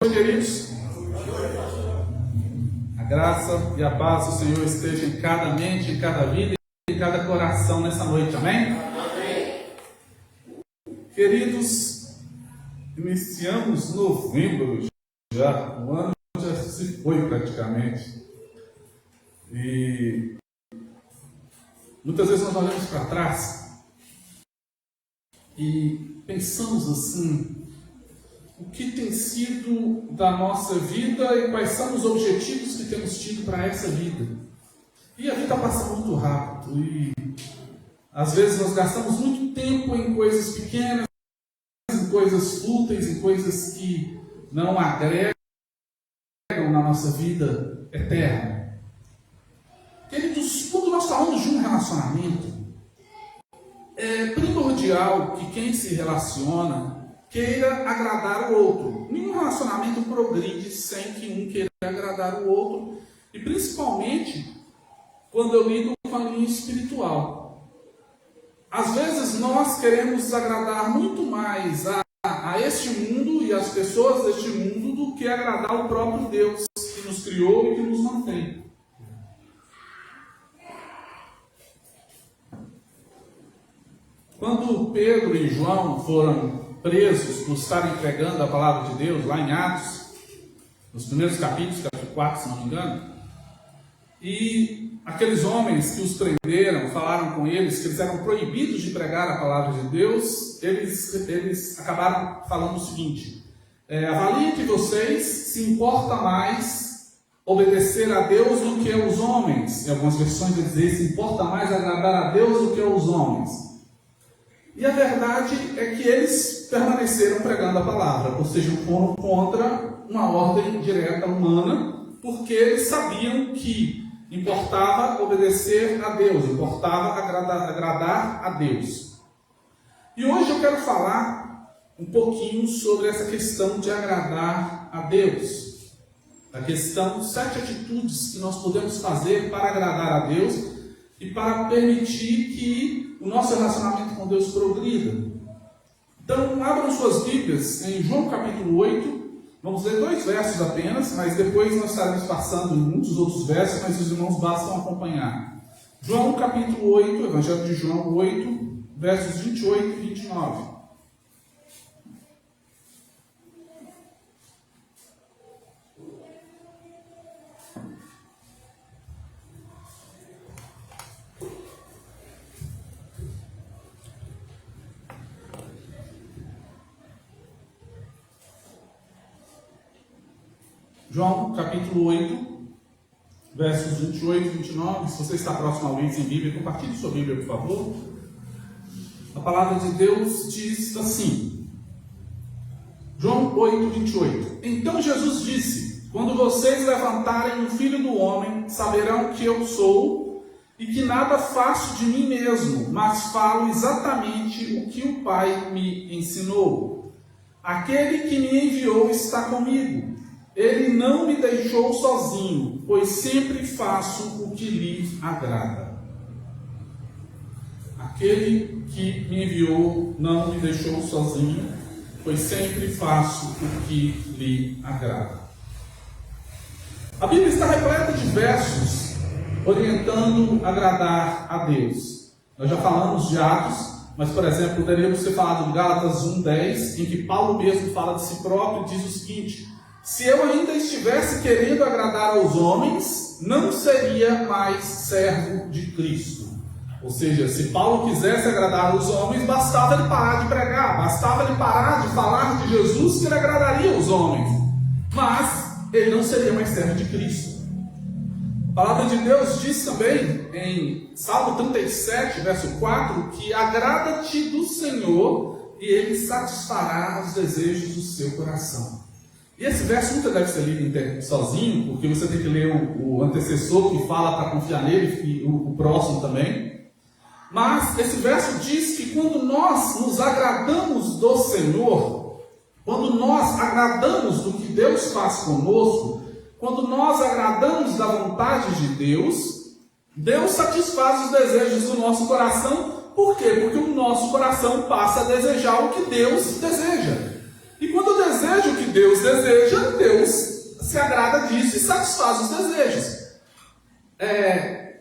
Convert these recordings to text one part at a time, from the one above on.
queridos. A graça e a paz do Senhor esteja em cada mente, em cada vida e em cada coração nessa noite, amém? Amém. Queridos, iniciamos novembro já, o ano já se foi praticamente. E muitas vezes nós olhamos para trás e pensamos assim: o que tem sido da nossa vida e quais são os objetivos que temos tido para essa vida. E a vida passa muito rápido e às vezes nós gastamos muito tempo em coisas pequenas, em coisas fúteis, em coisas que não agregam na nossa vida eterna. Queridos, quando nós falamos de um relacionamento, é primordial que quem se relaciona queira agradar o outro. Nenhum relacionamento progride sem que um queira agradar o outro. E principalmente quando eu lido com a linha espiritual. Às vezes nós queremos agradar muito mais a este mundo e as pessoas deste mundo do que agradar o próprio Deus que nos criou e que nos mantém. Quando Pedro e João foram presos por estarem pregando a palavra de Deus, lá em Atos, nos primeiros capítulos, capítulo 4, se não me engano, e aqueles homens que os prenderam, falaram com eles que eles eram proibidos de pregar a palavra de Deus, eles acabaram falando o seguinte: avaliem que vocês se importa mais obedecer a Deus do que aos homens. Em algumas versões dizem: se importa mais agradar a Deus do que aos homens. E a verdade é que eles permaneceram pregando a palavra, ou seja, foram contra uma ordem direta humana, porque eles sabiam que importava obedecer a Deus, importava agradar a Deus. E hoje eu quero falar um pouquinho sobre essa questão de agradar a Deus. A questão de 7 atitudes que nós podemos fazer para agradar a Deus e para permitir que o nosso relacionamento com Deus progrida. Então, abram suas Bíblias em João capítulo 8. Vamos ler 2 versos apenas, mas depois nós estaremos passando em muitos outros versos, mas os irmãos bastam acompanhar. João capítulo 8, Evangelho de João 8, versos 28 e 29. João capítulo 8, versos 28 e 29. Se você está próximo a alguém sem Bíblia, compartilhe sua Bíblia, por favor. A palavra de Deus diz assim: João 8, 28. Então Jesus disse: quando vocês levantarem o Filho do Homem, saberão que eu sou, e que nada faço de mim mesmo, mas falo exatamente o que o Pai me ensinou. Aquele que me enviou está comigo. Ele não me deixou sozinho, pois sempre faço o que lhe agrada. Aquele que me enviou não me deixou sozinho, pois sempre faço o que lhe agrada. A Bíblia está repleta de versos orientando agradar a Deus. Nós já falamos de Atos, mas, por exemplo, poderíamos ter falado de Gálatas 1:10, em que Paulo mesmo fala de si próprio e diz o seguinte: se eu ainda estivesse querendo agradar aos homens, não seria mais servo de Cristo. Ou seja, se Paulo quisesse agradar aos homens, bastava ele parar de pregar, bastava ele parar de falar de Jesus, que ele agradaria aos homens. Mas ele não seria mais servo de Cristo. A palavra de Deus diz também, em Salmo 37, verso 4, que agrada-te do Senhor e Ele satisfará os desejos do seu coração. E esse verso nunca deve ser lido sozinho, porque você tem que ler o antecessor que fala para confiar nele, e o próximo também. Mas esse verso diz que quando nós nos agradamos do Senhor, quando nós agradamos do que Deus faz conosco, quando nós agradamos da vontade de Deus, Deus satisfaz os desejos do nosso coração. Por quê? Porque o nosso coração passa a desejar o que Deus deseja. E quando eu desejo o que Deus deseja, Deus se agrada disso e satisfaz os desejos.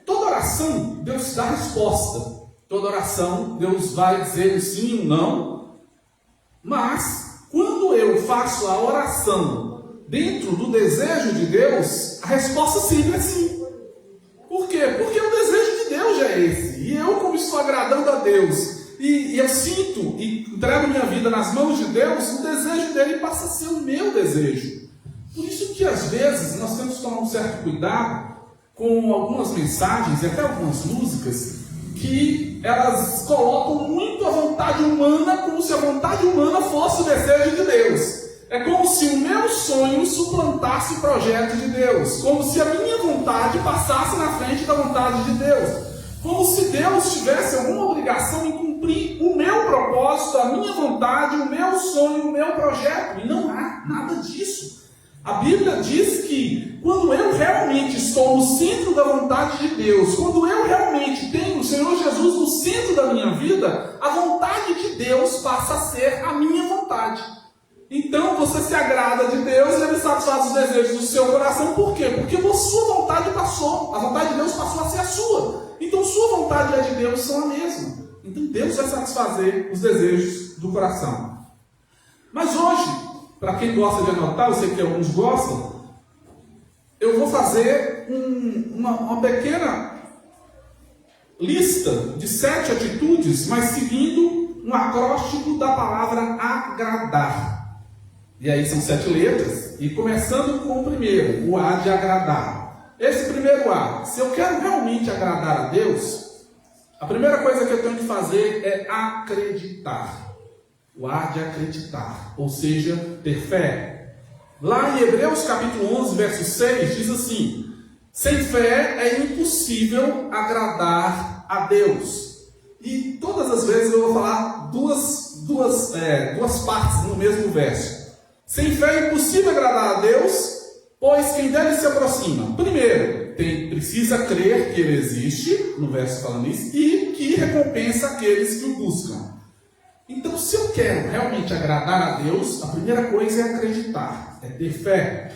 Toda oração, Deus dá resposta. Toda oração, Deus vai dizer um sim ou não. Mas, quando eu faço a oração dentro do desejo de Deus, a resposta sempre é sim. Por quê? Porque o desejo de Deus já é esse. E eu, como estou agradando a Deus, e eu sinto e entrego minha vida nas mãos de Deus, o desejo dele passa a ser o meu desejo. Por isso que às vezes nós temos que tomar um certo cuidado com algumas mensagens e até algumas músicas que elas colocam muito a vontade humana como se a vontade humana fosse o desejo de Deus. É como se o meu sonho suplantasse o projeto de Deus, como se a minha vontade passasse na frente da vontade de Deus, como se Deus tivesse alguma obrigação em cumprir o meu propósito, a minha vontade, o meu sonho, o meu projeto. E não há nada disso. A Bíblia diz que quando eu realmente estou no centro da vontade de Deus, quando eu realmente tenho o Senhor Jesus no centro da minha vida, a vontade de Deus passa a ser a minha vontade. Então você se agrada de Deus e ele satisfaz os desejos do seu coração. Por quê? Porque a sua vontade passou, a vontade de Deus passou a ser a sua. Então sua vontade e a de Deus são a mesma. Então Deus vai satisfazer os desejos do coração. Mas hoje, para quem gosta de anotar, eu sei que alguns gostam, eu vou fazer uma pequena lista de 7 atitudes, mas seguindo um acróstico da palavra agradar. E aí são 7 letras, e começando com o primeiro, o A de agradar. Esse primeiro A, se eu quero realmente agradar a Deus, a primeira coisa que eu tenho que fazer é acreditar. O A de acreditar, ou seja, ter fé. Lá em Hebreus capítulo 11, verso 6, diz assim: sem fé é impossível agradar a Deus. E todas as vezes eu vou falar duas partes no mesmo verso. Sem fé é impossível agradar a Deus, pois quem dele se aproxima? Primeiro, precisa crer que ele existe, no verso falando isso, e que recompensa aqueles que o buscam. Então, se eu quero realmente agradar a Deus, a primeira coisa é acreditar, é ter fé.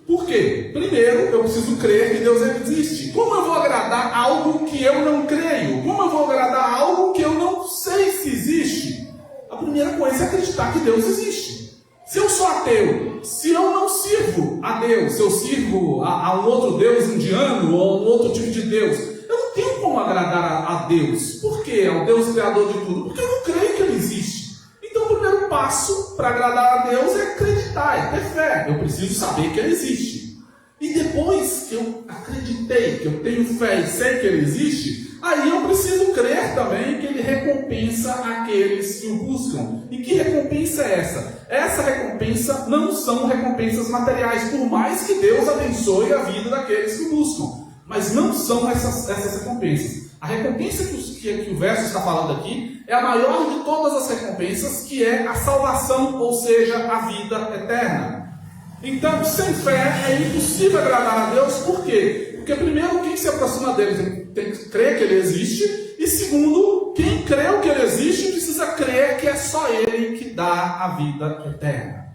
Por quê? Primeiro, eu preciso crer que Deus existe. Como eu vou agradar algo que eu não creio? Como eu vou agradar algo que eu não sei se existe? A primeira coisa é acreditar que Deus existe. Se eu sou ateu, se eu não sirvo a Deus, se eu sirvo a um outro Deus indiano ou a um outro tipo de Deus, eu não tenho como agradar a Deus. Por quê? Ao Deus criador de tudo. Porque eu não creio que ele existe. Então o primeiro passo para agradar a Deus é acreditar, é ter fé. Eu preciso saber que ele existe. E depois que eu acreditei, que eu tenho fé e sei que ele existe, aí eu preciso crer também que ele recompensa aqueles que o buscam. E que recompensa é essa? Essa recompensa não são recompensas materiais, por mais que Deus abençoe a vida daqueles que o buscam. Mas não são essas recompensas. A recompensa que o verso está falando aqui é a maior de todas as recompensas, que é a salvação, ou seja, a vida eterna. Então, sem fé é impossível agradar a Deus. Por quê? Porque primeiro, quem se aproxima dele tem que crer que ele existe. E segundo, quem creu que ele existe precisa crer que é só ele que dá a vida eterna.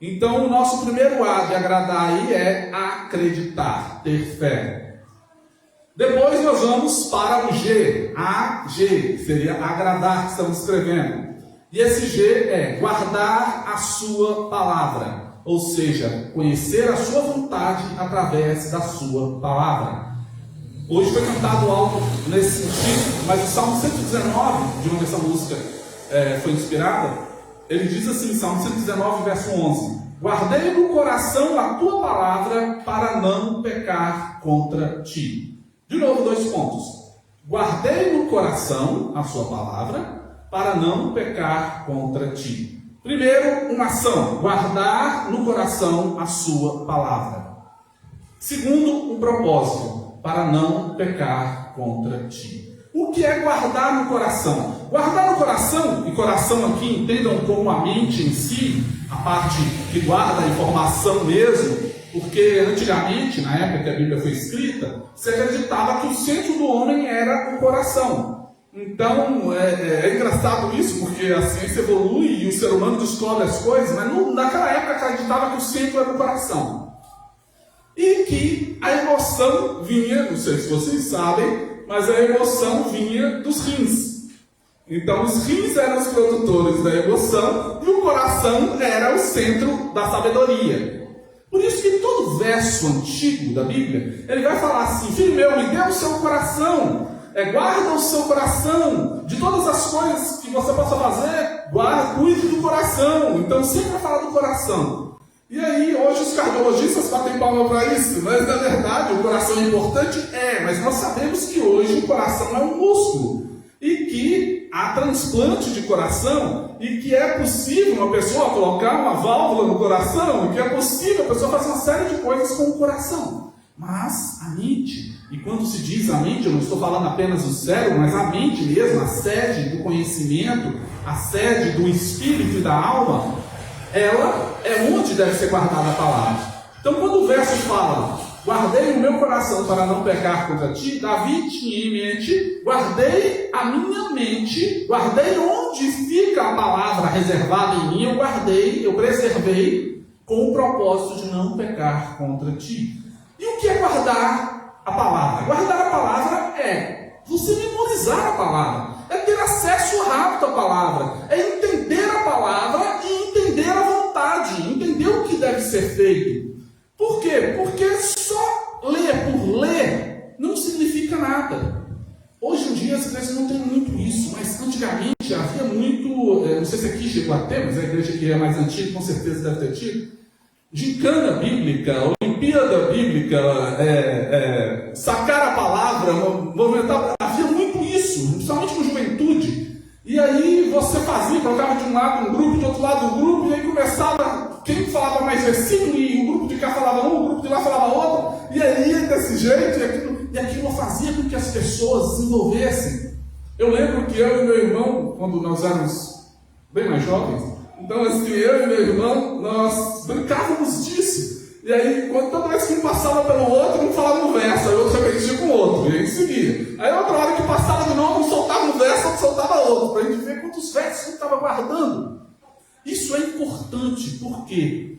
Então, o nosso primeiro A de agradar aí é acreditar, ter fé. Depois nós vamos para o G. A-G, seria agradar, que estamos escrevendo. E esse G é guardar a sua palavra. Ou seja, conhecer a sua vontade através da sua palavra. Hoje foi cantado algo nesse sentido, mas o Salmo 119, de onde essa música foi inspirada, ele diz assim, Salmo 119, verso 11: guardei no coração a tua palavra para não pecar contra ti. De novo, 2 pontos. Guardei no coração a sua palavra para não pecar contra ti. Primeiro, uma ação, guardar no coração a sua palavra. Segundo, um propósito, para não pecar contra ti. O que é guardar no coração? Guardar no coração, e coração aqui entendam como a mente em si, a parte que guarda a informação mesmo, porque antigamente, na época que a Bíblia foi escrita, se acreditava que o centro do homem era o coração. Então, é engraçado isso, porque a ciência evolui e o ser humano descobre as coisas, mas naquela época acreditava que o centro era o coração. E que a emoção vinha, não sei se vocês sabem, mas a emoção vinha dos rins. Então, os rins eram os produtores da emoção e o coração era o centro da sabedoria. Por isso que todo verso antigo da Bíblia, ele vai falar assim: filho meu, me dê o seu coração, guarda o seu coração, de todas as coisas que você possa fazer, cuide do coração. Então sempre vai falar do coração. E aí, hoje os cardiologistas batem palma para isso, mas na verdade o coração é importante? Mas nós sabemos que hoje o coração é um músculo, e que há transplante de coração, e que é possível uma pessoa colocar uma válvula no coração, e que é possível a pessoa fazer uma série de coisas com o coração. Mas a mente, e quando se diz a mente, eu não estou falando apenas do cérebro, mas a mente mesmo, a sede do conhecimento, a sede do espírito e da alma, ela é onde deve ser guardada a palavra. Então quando o verso fala: guardei o meu coração para não pecar contra ti, Davi tinha em mente: guardei a minha mente, guardei onde fica a palavra reservada em mim, eu preservei com o propósito de não pecar contra ti. E o que é guardar a palavra? Guardar a palavra é você memorizar a palavra, é ter acesso rápido à palavra, é entender a palavra e entender a vontade, entender o que deve ser feito. Por quê? Porque só ler por ler não significa nada. Hoje em dia as igrejas não têm muito isso, mas antigamente havia muito, não sei se aqui chegou a ter, mas a igreja que é mais antiga com certeza deve ter tido, gincana bíblica, Olimpíada bíblica, sacar a palavra, movimentar, havia muito isso, principalmente com juventude. E aí você fazia, colocava de um lado um grupo, de outro lado um grupo, e aí começava, quem falava mais versículo, e o grupo de cá falava um, o grupo de lá falava outro, e aí ia desse jeito, e aquilo fazia com que as pessoas se envolvessem. Eu lembro que eu e meu irmão, quando nós éramos bem mais jovens, então assim, eu e meu irmão, nós brincávamos disso. E aí, toda vez que um passava pelo outro, um falava um verso, aí o outro repetia com o outro, e a gente seguia. Aí outra hora que passava de novo, um soltava um verso, outro soltava outro, para a gente ver quantos versos ele estava guardando. Isso é importante, por quê?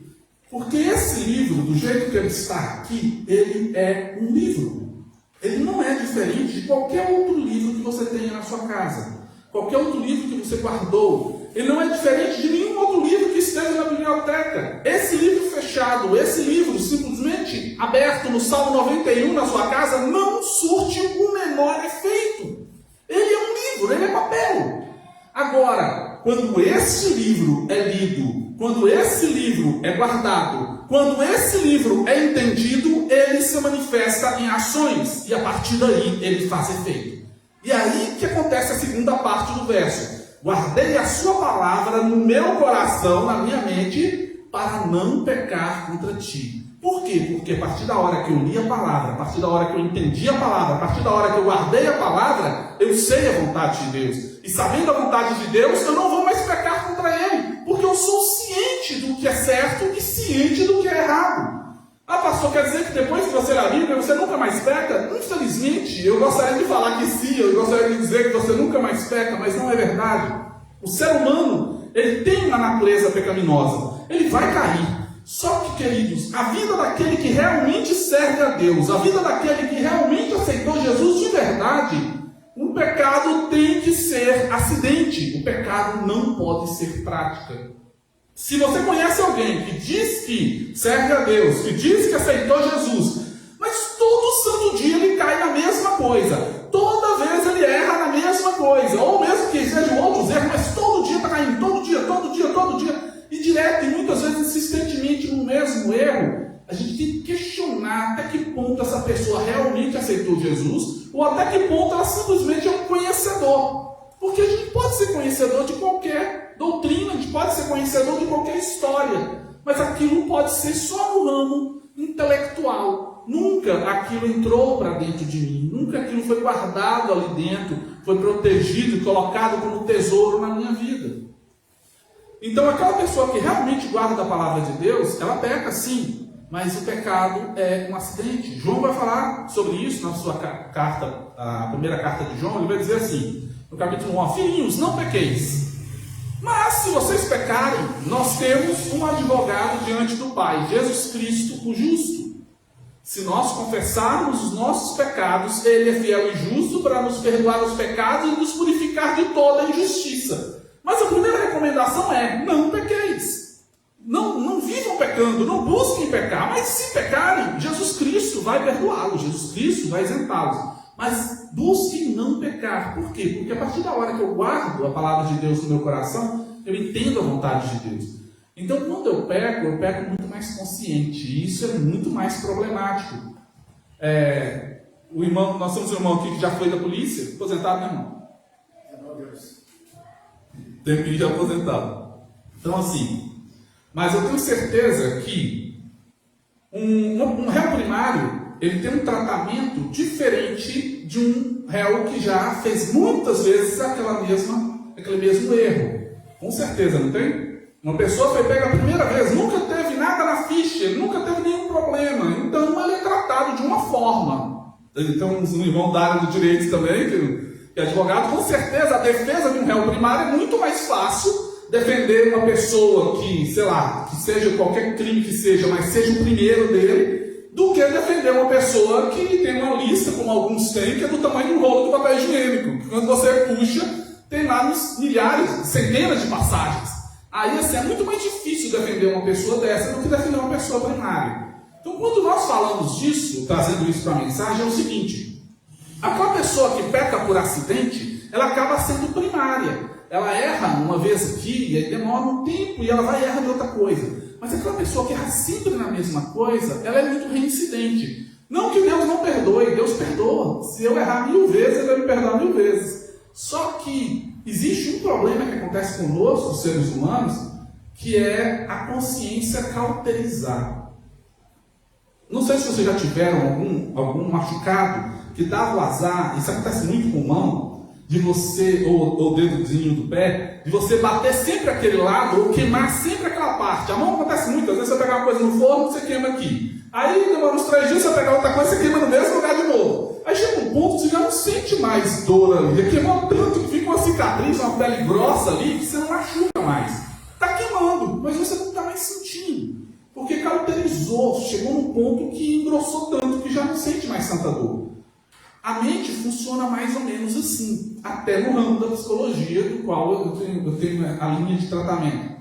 Porque esse livro, do jeito que ele está aqui, ele é um livro. Ele não é diferente de qualquer outro livro que você tenha na sua casa, qualquer outro livro que você guardou. Ele não é diferente de nenhum outro livro que esteja na biblioteca. Esse livro fechado, esse livro simplesmente aberto no Salmo 91 na sua casa, não surte o menor efeito. Ele é um livro, ele é papel. Agora, quando esse livro é lido, quando esse livro é guardado, quando esse livro é entendido, ele se manifesta em ações, e a partir daí ele faz efeito. E aí que acontece a segunda parte do verso: guardei a sua palavra no meu coração, na minha mente, para não pecar contra ti. Por quê? Porque a partir da hora que eu li a palavra, a partir da hora que eu entendi a palavra, a partir da hora que eu guardei a palavra, eu sei a vontade de Deus. E sabendo a vontade de Deus, eu não vou mais pecar contra Ele, porque eu sou ciente do que é certo e ciente do que é errado. Ah, pastor, quer dizer que depois que você lê a Bíblia, você nunca mais peca? Infelizmente, eu gostaria de falar que sim, eu gostaria de dizer que você nunca mais peca, mas não é verdade. O ser humano, ele tem uma natureza pecaminosa, ele vai cair. Só que, queridos, a vida daquele que realmente serve a Deus, a vida daquele que realmente aceitou Jesus de verdade, o pecado tem que ser acidente, o pecado não pode ser prática. Se você conhece alguém que diz que serve a Deus, que diz que aceitou Jesus, mas todo santo dia ele cai na mesma coisa, toda vez ele erra na mesma coisa, ou mesmo que sejam outros erros, mas todo dia está caindo, todo dia, e direto, e muitas vezes insistentemente no mesmo erro, a gente tem que questionar até que ponto essa pessoa realmente aceitou Jesus, ou até que ponto ela simplesmente é um conhecedor. Porque a gente pode ser conhecedor de qualquer doutrina, a gente pode ser conhecedor de qualquer história, mas aquilo pode ser só no ramo intelectual. Nunca aquilo entrou para dentro de mim, nunca aquilo foi guardado ali dentro, foi protegido e colocado como tesouro na minha vida. Então aquela pessoa que realmente guarda a palavra de Deus, ela peca sim, mas o pecado é um acidente. João vai falar sobre isso na sua carta, a primeira carta de João. Ele vai dizer assim: no capítulo 1, ó, filhinhos, não pequeis. Mas se vocês pecarem, nós temos um advogado diante do Pai, Jesus Cristo, o justo. Se nós confessarmos os nossos pecados, Ele é fiel e justo para nos perdoar os pecados e nos purificar de toda injustiça. Mas a primeira recomendação é, não pequeis. Não vivam pecando, não busquem pecar. Mas se pecarem, Jesus Cristo vai perdoá-los, Jesus Cristo vai isentá-los. Mas busquem não pecar. Por quê? Porque a partir da hora que eu guardo a palavra de Deus no meu coração, eu entendo a vontade de Deus. Então, quando eu peco muito mais consciente. E isso é muito mais problemático. Nós temos um irmão aqui que já foi da polícia, aposentado, né, irmão? 19 anos. Tempinho de aposentado. Então, assim, mas eu tenho certeza que um réu primário, ele tem um tratamento diferente de um réu que já fez muitas vezes aquele mesmo erro. Com certeza, não tem? Uma pessoa foi pega a primeira vez, nunca teve nada na ficha, nunca teve nenhum problema. Então ele é tratado de uma forma. Então, um irmão da área do direito também, que é advogado, com certeza a defesa de um réu primário é muito mais fácil defender uma pessoa que, sei lá, que seja qualquer crime que seja, mas seja o primeiro dele, do que defender uma pessoa que tem uma lista, como alguns têm, que é do tamanho de um rolo de papel higiênico. Que quando você puxa, tem lá milhares, centenas de passagens. Aí assim, é muito mais difícil defender uma pessoa dessa do que defender uma pessoa primária. Então, quando nós falamos disso, trazendo isso para a mensagem, é o seguinte: aquela pessoa que peca por acidente, ela acaba sendo primária. Ela erra uma vez aqui, e aí demora um tempo, e ela vai errar de outra coisa. Mas aquela pessoa que erra sempre na mesma coisa, ela é muito reincidente. Não que Deus não perdoe, Deus perdoa. Se eu errar 1000 vezes, Ele vai me perdoar 1000 vezes. Só que existe um problema que acontece conosco, os seres humanos, que é a consciência cauterizar. Não sei se vocês já tiveram algum machucado que dava o azar, isso acontece muito com mão, de você, ou o dedozinho do pé, de você bater sempre aquele lado, ou queimar sempre aquela parte. A mão acontece muito, às vezes você pega uma coisa no forno, você queima aqui. Aí demora uns 3 dias, você pega outra coisa, você queima no mesmo lugar de novo. Aí chega um ponto que você já não sente mais dor ali. Já queimou tanto que fica uma cicatriz, uma pele grossa ali, que você não machuca mais. Está queimando, mas você não está mais sentindo. Porque cauterizou, chegou num ponto que engrossou tanto que já não sente mais tanta dor. A mente funciona mais ou menos assim, até no ramo da psicologia, do qual eu tenho a linha de tratamento.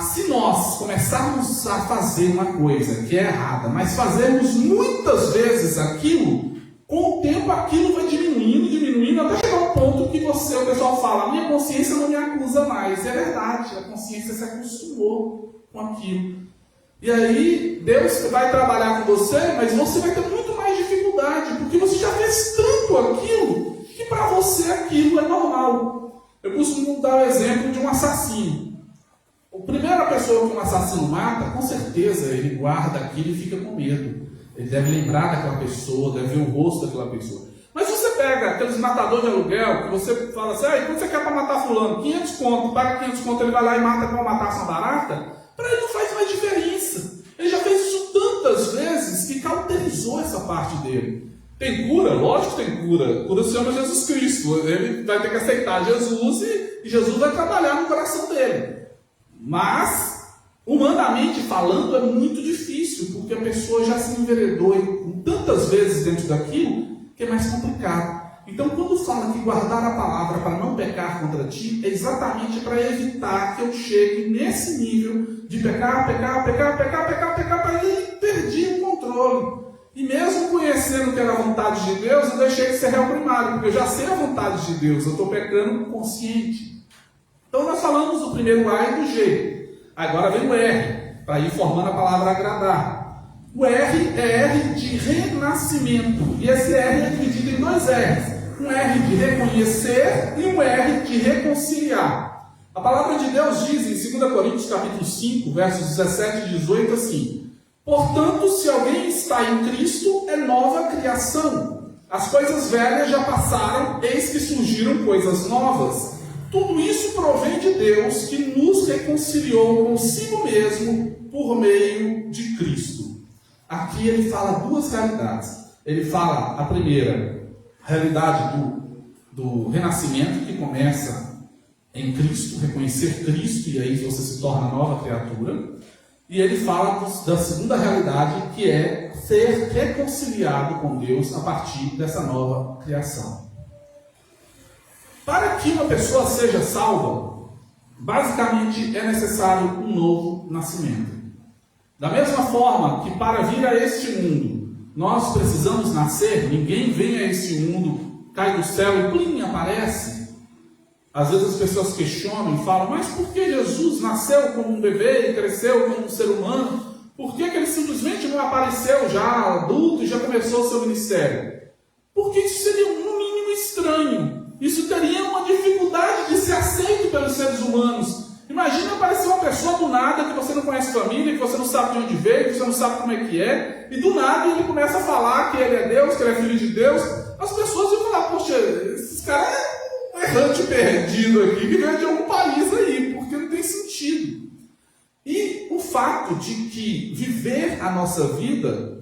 Se nós começarmos a fazer uma coisa que é errada, mas fazermos muitas vezes aquilo, com o tempo aquilo vai diminuindo, até chegar ao ponto que o pessoal fala, a minha consciência não me acusa mais. É verdade, a consciência se acostumou com aquilo. E aí, Deus vai trabalhar com você, mas você vai ter muito mais dificuldade, porque você já fez tanto aquilo, que para você aquilo é normal. Eu costumo dar o exemplo de um assassino. A primeira pessoa que um assassino mata, com certeza ele guarda aquilo e fica com medo. Ele deve lembrar daquela pessoa, deve ver o rosto daquela pessoa. Mas se você pega aqueles matadores de aluguel, que você fala assim, quanto você quer para matar fulano? 500 conto, paga 500 conto, ele vai lá e mata para matar essa barata, para ele não faz mais diferença. Ele já fez isso tantas vezes que cauterizou essa parte dele. Tem cura? Lógico que tem cura. Cura se chama Jesus Cristo. Ele vai ter que aceitar Jesus e Jesus vai trabalhar no coração dele. Mas, humanamente falando, é muito difícil, porque a pessoa já se enveredou tantas vezes dentro daquilo que é mais complicado. Então, quando fala que guardar a palavra para não pecar contra ti, é exatamente para evitar que eu chegue nesse nível de pecar, para aí perdi o controle. E mesmo conhecendo que era a vontade de Deus, eu deixei de ser réu primário, porque eu já sei a vontade de Deus, eu estou pecando consciente. Então nós falamos do primeiro A e do G. Agora vem o R, para ir formando a palavra agradar. O R é R de renascimento. E esse R é dividido em 2 R's. Um R de reconhecer e um R de reconciliar. A palavra de Deus diz em 2 Coríntios capítulo 5, versos 17 e 18 assim: portanto, se alguém está em Cristo, é nova criação. As coisas velhas já passaram, eis que surgiram coisas novas. Tudo isso provém de Deus, que nos reconciliou consigo mesmo por meio de Cristo. Aqui ele fala 2 realidades. Ele fala a primeira, a realidade do renascimento, que começa em Cristo, reconhecer Cristo, e aí você se torna nova criatura. E ele fala da segunda realidade, que é ser reconciliado com Deus a partir dessa nova criação. Para que uma pessoa seja salva, basicamente é necessário um novo nascimento. Da mesma forma que para vir a este mundo, nós precisamos nascer, ninguém vem a este mundo, cai do céu e plim, aparece. Às vezes as pessoas questionam e falam, mas por que Jesus nasceu como um bebê e cresceu como um ser humano? Por que ele simplesmente não apareceu já adulto e já começou o seu ministério? Porque isso seria no mínimo estranho. Isso teria uma dificuldade de ser aceito pelos seres humanos. Imagina aparecer uma pessoa do nada, que você não conhece família, que você não sabe de onde veio, que você não sabe como é que é, e do nada ele começa a falar que ele é Deus, que ele é filho de Deus. As pessoas vão falar, poxa, esses caras é errante perdido aqui, que veio de algum país aí, porque não tem sentido. E o fato de que viver a nossa vida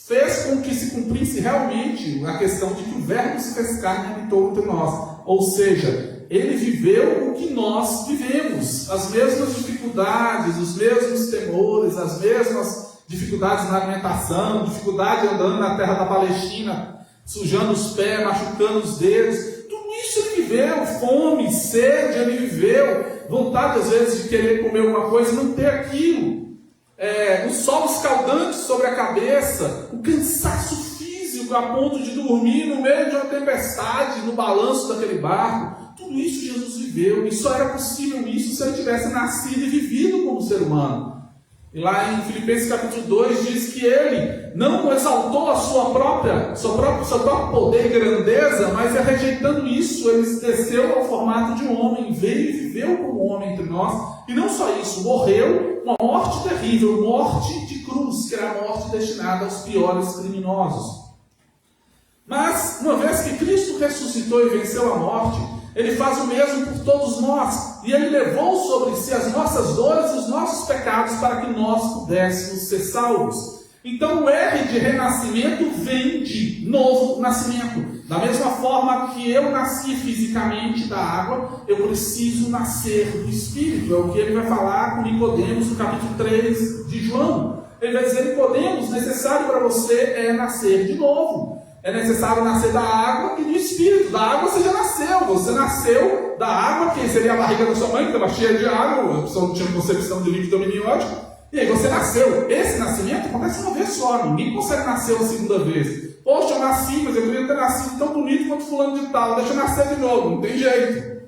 fez com que se cumprisse realmente a questão de que o Verbo se fez carne e habitou entre nós. Ou seja, ele viveu o que nós vivemos. As mesmas dificuldades, os mesmos temores, as mesmas dificuldades na alimentação, dificuldade andando na terra da Palestina, sujando os pés, machucando os dedos. Tudo isso ele viveu. Fome, sede, ele viveu. Vontade às vezes de querer comer alguma coisa e não ter aquilo. O sol escaldante sobre a cabeça, o cansaço físico a ponto de dormir no meio de uma tempestade, no balanço daquele barco. Tudo isso Jesus viveu, e só era possível isso se ele tivesse nascido e vivido como ser humano. E lá em Filipenses capítulo 2 diz que ele não exaltou a seu próprio poder e grandeza, mas rejeitando isso, ele desceu ao formato de um homem, veio e viveu como homem entre nós. E não só isso, morreu uma morte terrível, morte de cruz, que era a morte destinada aos piores criminosos. Mas, uma vez que Cristo ressuscitou e venceu a morte, ele faz o mesmo por todos nós. E ele levou sobre si as nossas dores e os nossos pecados para que nós pudéssemos ser salvos. Então o R de renascimento vem de novo nascimento. Da mesma forma que eu nasci fisicamente da água, eu preciso nascer do Espírito. É o que ele vai falar com Nicodemos no capítulo 3 de João. Ele vai dizer, Nicodemos, necessário para você é nascer de novo. É necessário nascer da água e do Espírito. Da água você já nasceu. Você nasceu da água, que seria a barriga da sua mãe, que estava cheia de água, a pessoa não tinha concepção de líquido amniótico. E aí você nasceu. Esse nascimento acontece uma vez só. Ninguém consegue nascer uma segunda vez. Poxa, eu nasci, mas eu queria ter nascido tão bonito quanto fulano de tal. Deixa eu nascer de novo. Não tem jeito.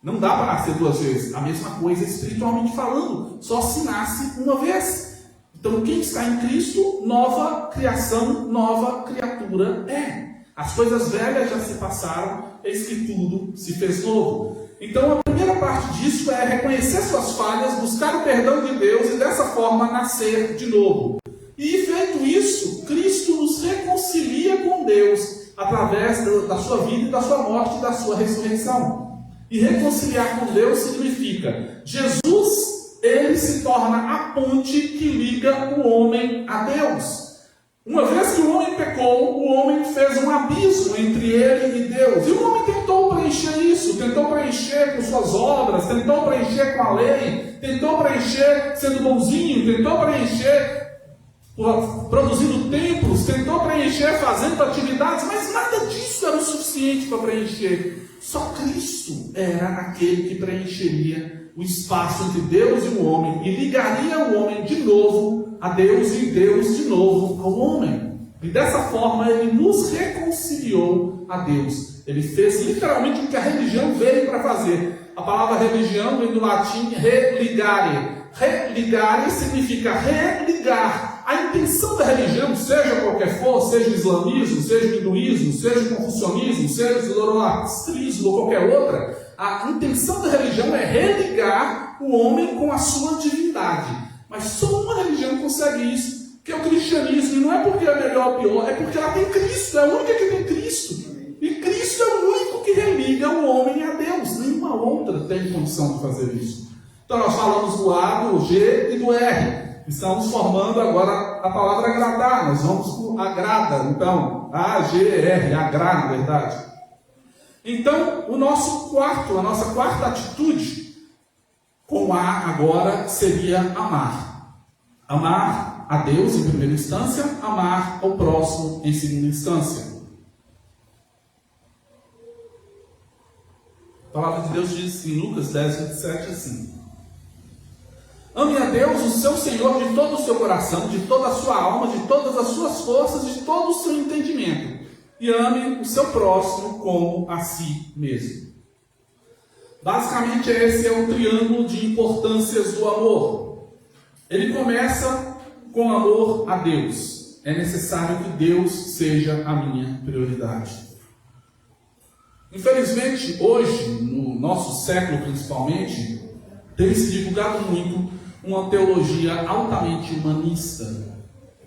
Não dá para nascer duas vezes. A mesma coisa espiritualmente falando. Só se nasce uma vez. Então, quem está em Cristo, nova criação, nova criatura é. As coisas velhas já se passaram, eis que tudo se fez novo. Então, a primeira parte disso é reconhecer suas falhas, buscar o perdão de Deus e dessa forma nascer de novo. E feito isso, Cristo nos reconcilia com Deus através da sua vida e da sua morte e da sua ressurreição. E reconciliar com Deus significa Jesus, ele se torna a ponte que liga o homem a Deus. Uma vez que o homem pecou, o homem fez um abismo entre ele e Deus. E o homem tentou preencher isso, tentou preencher com suas obras, tentou preencher com a lei, tentou preencher sendo bonzinho, tentou preencher produzindo templos, tentou preencher fazendo atividades, mas nada disso era o suficiente para preencher. Só Cristo era aquele que preencheria o espaço entre Deus e o homem e ligaria o homem de novo a Deus e Deus de novo ao homem. E dessa forma ele nos reconciliou a Deus. Ele fez literalmente o que a religião veio para fazer. A palavra religião vem do latim religare. Religare significa religar. A intenção da religião, seja qualquer for, seja o islamismo, seja o hinduísmo, seja o confucionismo, seja o zoroastrismo ou qualquer outra, a intenção da religião é religar o homem com a sua divindade. Mas só uma religião consegue isso, que é o cristianismo. E não é porque é melhor ou pior, é porque ela tem Cristo, é a única que tem Cristo. E Cristo é o único que religa o homem a Deus. Nenhuma outra tem condição de fazer isso. Então nós falamos do A, do G e do R. Estamos formando agora a palavra agradar. Nós vamos por agrada. Então, A, G, R, agrar, na verdade. Então, a nossa quarta atitude com A agora seria amar. Amar a Deus em primeira instância, amar ao próximo em segunda instância. A palavra de Deus diz em Lucas 10, 27 assim: ame a Deus, o seu Senhor, de todo o seu coração, de toda a sua alma, de todas as suas forças, de todo o seu entendimento. E ame o seu próximo como a si mesmo. Basicamente, esse é o triângulo de importâncias do amor. Ele começa com amor a Deus. É necessário que Deus seja a minha prioridade. Infelizmente, hoje, no nosso século principalmente, tem se divulgado muito uma teologia altamente humanista,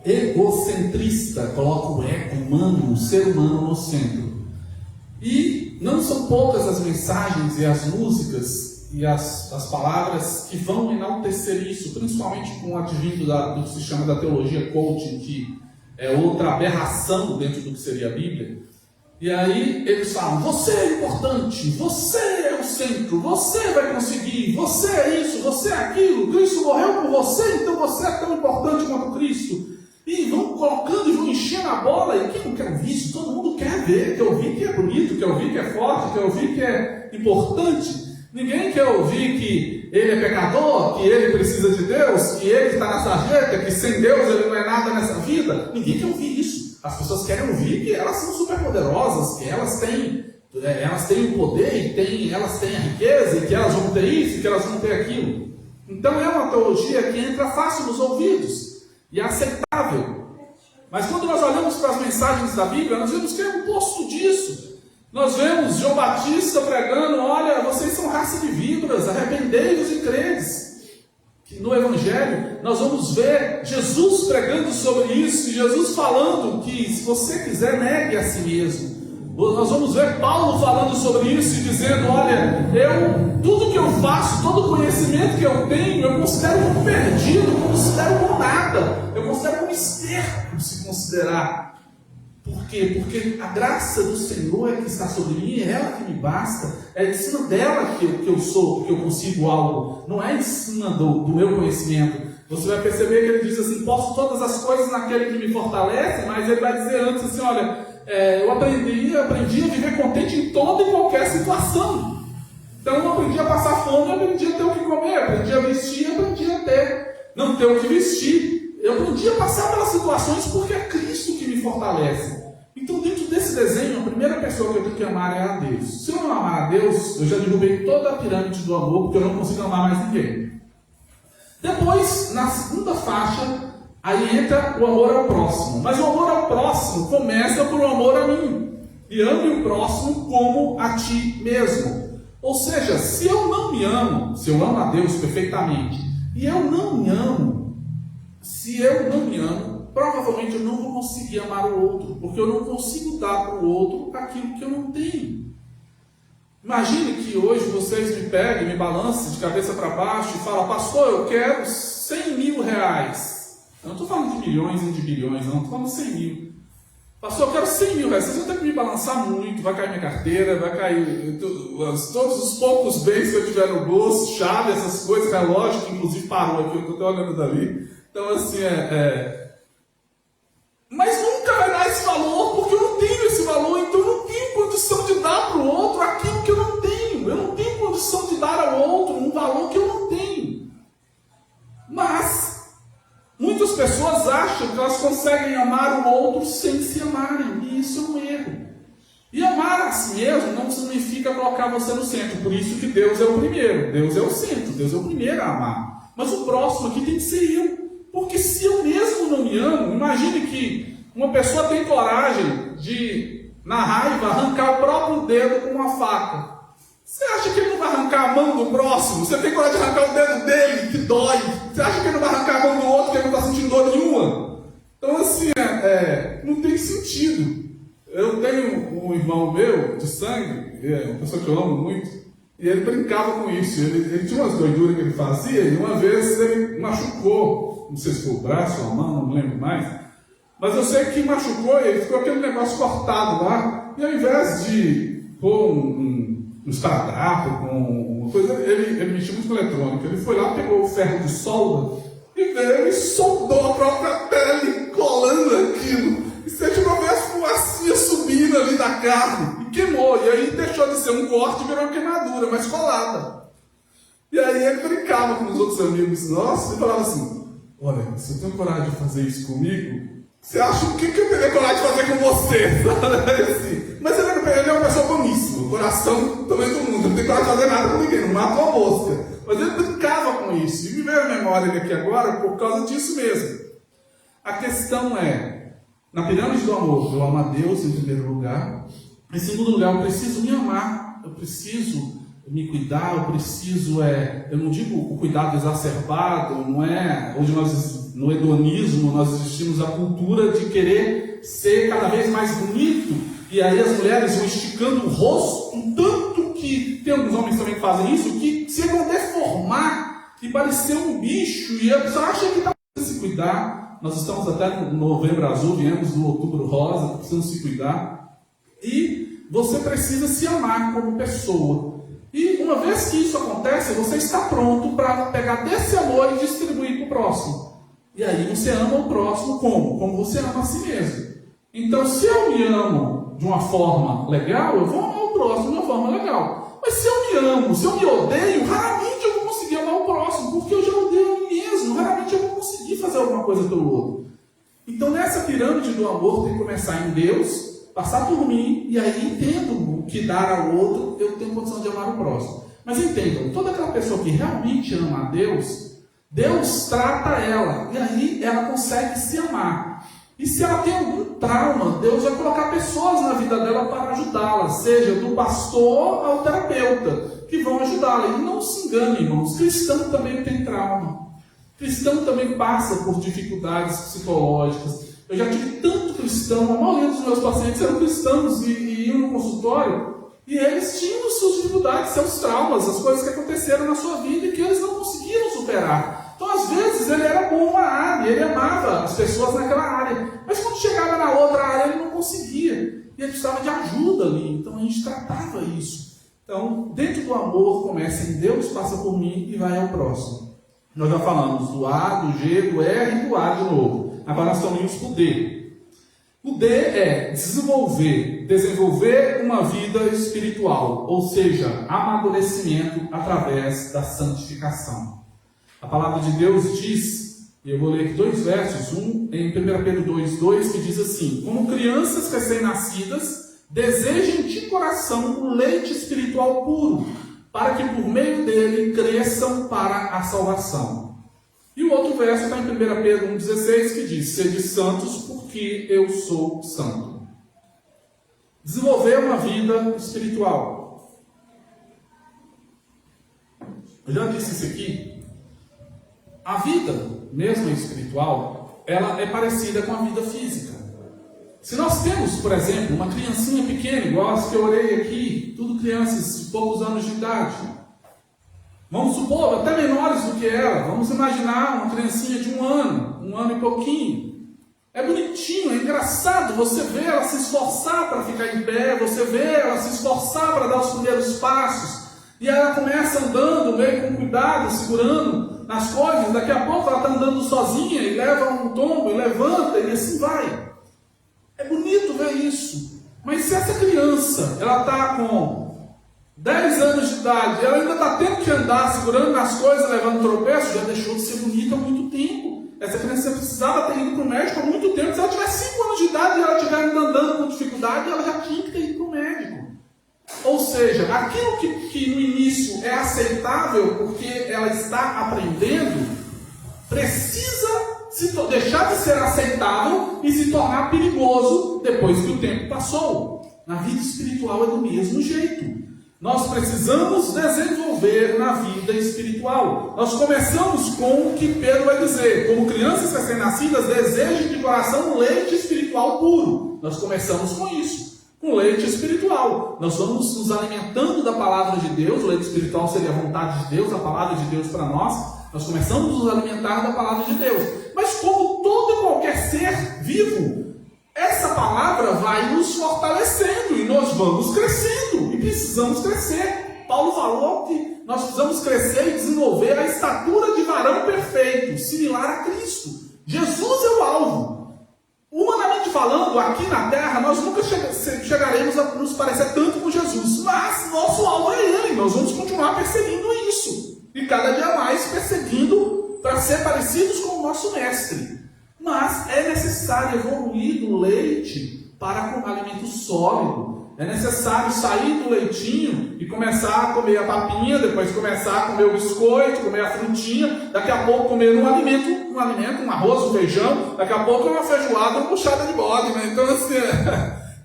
egocentrista, coloca o ego humano, o ser humano no centro. E não são poucas as mensagens e as músicas e as palavras que vão enaltecer isso, principalmente com o advindo do que se chama da teologia coaching, que é outra aberração dentro do que seria a Bíblia. E aí eles falam: você é importante, você é o centro, você vai conseguir, você é isso, você é aquilo, Cristo morreu por você, então você é tão importante quanto Cristo. E vão colocando e vão enchendo a bola. E quem não quer ouvir isso? Todo mundo quer ver, quer ouvir que é bonito, quer ouvir que é forte, quer ouvir que é importante. Ninguém quer ouvir que ele é pecador, que ele precisa de Deus, que ele está na sarjeta, que sem Deus ele não é nada nessa vida. Ninguém quer ouvir isso. As pessoas querem ouvir que elas são super poderosas, que elas têm o poder, elas têm a riqueza, e que elas vão ter isso, e que elas vão ter aquilo. Então é uma teologia que entra fácil nos ouvidos e é aceitável. Mas quando nós olhamos para as mensagens da Bíblia, nós vemos que é o oposto disso. Nós vemos João Batista pregando: olha, vocês são raça de víboras, arrependei-vos e credes. No Evangelho, nós vamos ver Jesus pregando sobre isso, e Jesus falando que se você quiser, negue a si mesmo. Nós vamos ver Paulo falando sobre isso e dizendo: olha, tudo que eu faço, todo o conhecimento que eu tenho, eu considero como perdido, eu considero como nada, eu considero como esterco se considerar. Por quê? Porque a graça do Senhor é que está sobre mim, é ela que me basta, é em cima dela que eu consigo algo, não é em cima do meu conhecimento. Você vai perceber que ele diz assim: posso todas as coisas naquele que me fortalece, mas ele vai dizer antes assim: olha, eu aprendi a viver contente em toda e qualquer situação. Então eu aprendi a passar fome, eu aprendi a ter o que comer, eu aprendi a vestir, eu aprendi a ter, não ter o que vestir. Eu aprendi a passar pelas situações porque é Cristo que me fortalece. Então, dentro desse desenho, a primeira pessoa que eu tenho que amar é a Deus. Se eu não amar a Deus, eu já derrubei toda a pirâmide do amor, porque eu não consigo amar mais ninguém. Depois, na segunda faixa, aí entra o amor ao próximo. Mas o amor ao próximo começa por um amor a mim. E ame o próximo como a ti mesmo. Ou seja, se eu não me amo, se eu amo a Deus perfeitamente, e eu não me amo, provavelmente eu não vou conseguir amar o outro, porque eu não consigo dar para o outro aquilo que eu não tenho. Imagine que hoje vocês me peguem, me balancem de cabeça para baixo e falam: pastor, eu quero 100 mil reais. Eu não estou falando de milhões nem de bilhões, não, estou falando de 100 mil. Pastor, eu quero 100 mil reais. Vocês vão ter que me balançar muito, vai cair minha carteira, vai cair todos os poucos bens que eu tiver no bolso, chave, essas coisas, relógio, que inclusive parou aqui, eu estou olhando dali. Então, assim, mas nunca vai dar esse valor, porque eu não tenho esse valor, então eu não tenho condição de dar para o outro aquilo que eu não tenho. Eu não tenho condição de dar ao outro um valor que eu não tenho. Mas muitas pessoas acham que elas conseguem amar o outro sem se amarem, e isso é um erro. E amar a si mesmo não significa colocar você no centro, por isso que Deus é o primeiro, Deus é o centro, Deus é o primeiro a amar. Mas o próximo aqui tem que ser eu. Porque se eu mesmo não me amo, imagine que uma pessoa tem coragem de, na raiva, arrancar o próprio dedo com uma faca. Você acha que ele não vai arrancar a mão do próximo? Você tem coragem de arrancar o dedo dele, que dói. Você acha que ele não vai arrancar a mão do outro, que ele não está sentindo dor nenhuma? Então, assim, não tem sentido. Eu tenho um irmão meu, de sangue, uma pessoa que eu amo muito, e ele brincava com isso. Ele tinha umas doiduras que ele fazia, e uma vez ele machucou. Não sei se foi o braço ou a mão, não me lembro mais. Mas eu sei que machucou e ele ficou aquele negócio cortado lá. E ao invés de pôr um esparadrapo, com uma coisa, ele mexia muito com eletrônica. Ele foi lá, pegou o ferro de solda e veio e soldou a própria pele, colando aquilo. E você chegou a ver as fumacinhas subindo ali da carne e queimou. E aí deixou de ser um corte e virou uma queimadura, mas colada. E aí ele brincava com os outros amigos nossos e falava assim: olha, se eu tenho coragem de fazer isso comigo, você acha o que eu teria coragem de fazer com você? Assim. Mas ele é uma pessoa boníssima, o coração também do mundo, não tem coragem de fazer nada com ninguém, não mata uma mosca. Mas ele brincava com isso, e me veio a memória daqui agora por causa disso mesmo. A questão é, na pirâmide do amor, eu amo a Deus em primeiro lugar. Em segundo lugar, eu preciso me amar, eu preciso me cuidar, eu preciso, eu não digo o cuidado exacerbado, não é, hoje no hedonismo nós existimos a cultura de querer ser cada vez mais bonito, e aí as mulheres vão esticando o rosto, tanto que tem alguns homens também que fazem isso, que se vão deformar e parecer um bicho, e a pessoa acha que está precisando se cuidar. Nós estamos até no Novembro Azul, viemos no Outubro Rosa, precisamos se cuidar, e você precisa se amar como pessoa. E uma vez que isso acontece, você está pronto para pegar desse amor e distribuir para o próximo. E aí você ama o próximo como? Como você ama a si mesmo. Então, se eu me amo de uma forma legal, eu vou amar o próximo de uma forma legal. Mas se eu me amo, se eu me odeio, raramente eu vou conseguir amar o próximo, porque eu já odeio a mim mesmo. Raramente eu vou conseguir fazer alguma coisa pelo outro. Então, nessa pirâmide do amor, tem que começar em Deus, passar por mim, e aí entendo o que dar ao outro, eu tenho condição de amar o próximo. Mas entendam, toda aquela pessoa que realmente ama a Deus, Deus trata ela, e aí ela consegue se amar. E se ela tem algum trauma, Deus vai colocar pessoas na vida dela para ajudá-la, seja do pastor ao terapeuta, que vão ajudá-la. E não se engane, irmãos, cristão também tem trauma. Cristão também passa por dificuldades psicológicas. Eu já tive tanto cristão, a maioria dos meus pacientes eram cristãos e iam no consultório, e eles tinham suas dificuldades, seus traumas, as coisas que aconteceram na sua vida e que eles não conseguiram superar. Então, às vezes, ele era bom numa área, ele amava as pessoas naquela área, mas quando chegava na outra área, ele não conseguia, e ele precisava de ajuda ali. Então, a gente tratava isso. Então, dentro do amor, começa em Deus, passa por mim e vai ao próximo. Nós já falamos do A, do G, do R e do A de novo. Agora nós estamos indo para o D. O D é desenvolver uma vida espiritual, ou seja, amadurecimento através da santificação. A palavra de Deus diz, e eu vou ler aqui 2 versos, um em 1 Pedro 2,2, que diz assim: como crianças recém-nascidas, desejem de coração o leite espiritual puro, para que por meio dele cresçam para a salvação. E o outro verso está em 1 Pedro 1,16, que diz: sede santos, porque eu sou santo. Desenvolver uma vida espiritual. Eu já disse isso aqui. A vida, mesmo espiritual, ela é parecida com a vida física. Se nós temos, por exemplo, uma criancinha pequena, igual as que eu orei aqui, tudo crianças de poucos anos de idade, vamos supor, até menores do que ela, vamos imaginar uma criancinha de 1 ano e pouquinho. É bonitinho, é engraçado você ver ela se esforçar para ficar em pé, você vê ela se esforçar para dar os primeiros passos, e ela começa andando meio com cuidado, segurando nas coisas, daqui a pouco ela está andando sozinha e leva um tombo, e levanta, e assim vai. É bonito ver isso. Mas se essa criança, ela está com 10 anos de idade, ela ainda está tendo que andar segurando nas coisas, levando tropeço, já deixou de ser bonita há muito tempo. Essa criança precisava ter ido para o médico há muito tempo. Se ela tiver 5 anos de idade e ela estiver andando com dificuldade, ela já tinha que ter ido para o médico. Ou seja, aquilo que no início é aceitável porque ela está aprendendo, precisa deixar de ser aceitável e se tornar perigoso depois que o tempo passou. Na vida espiritual é do mesmo jeito. Nós precisamos desenvolver na vida espiritual. Nós começamos com o que Pedro vai dizer: como crianças recém-nascidas, desejem de coração um leite espiritual puro. Nós começamos com isso, com leite espiritual. Nós vamos nos alimentando da palavra de Deus. O leite espiritual seria a vontade de Deus, a palavra de Deus para nós. Nós começamos a nos alimentar da palavra de Deus. Mas como todo e qualquer ser vivo, essa palavra vai nos fortalecendo e nós vamos crescendo. e precisamos crescer. Paulo falou que nós precisamos crescer e desenvolver a estatura de varão perfeito, similar a Cristo. Jesus é o alvo. Humanamente falando, aqui na Terra, nós nunca chegaremos a nos parecer tanto com Jesus, mas nosso alvo é Ele. Nós vamos continuar perseguindo isso, e cada dia mais perseguindo para ser parecidos com o nosso Mestre. Mas é necessário evoluir do leite para um alimento sólido. É necessário sair do leitinho e começar a comer a papinha, depois começar a comer o biscoito, comer a frutinha, daqui a pouco comer um alimento, um arroz, um feijão, daqui a pouco uma feijoada, uma puxada de bode, né? Então assim,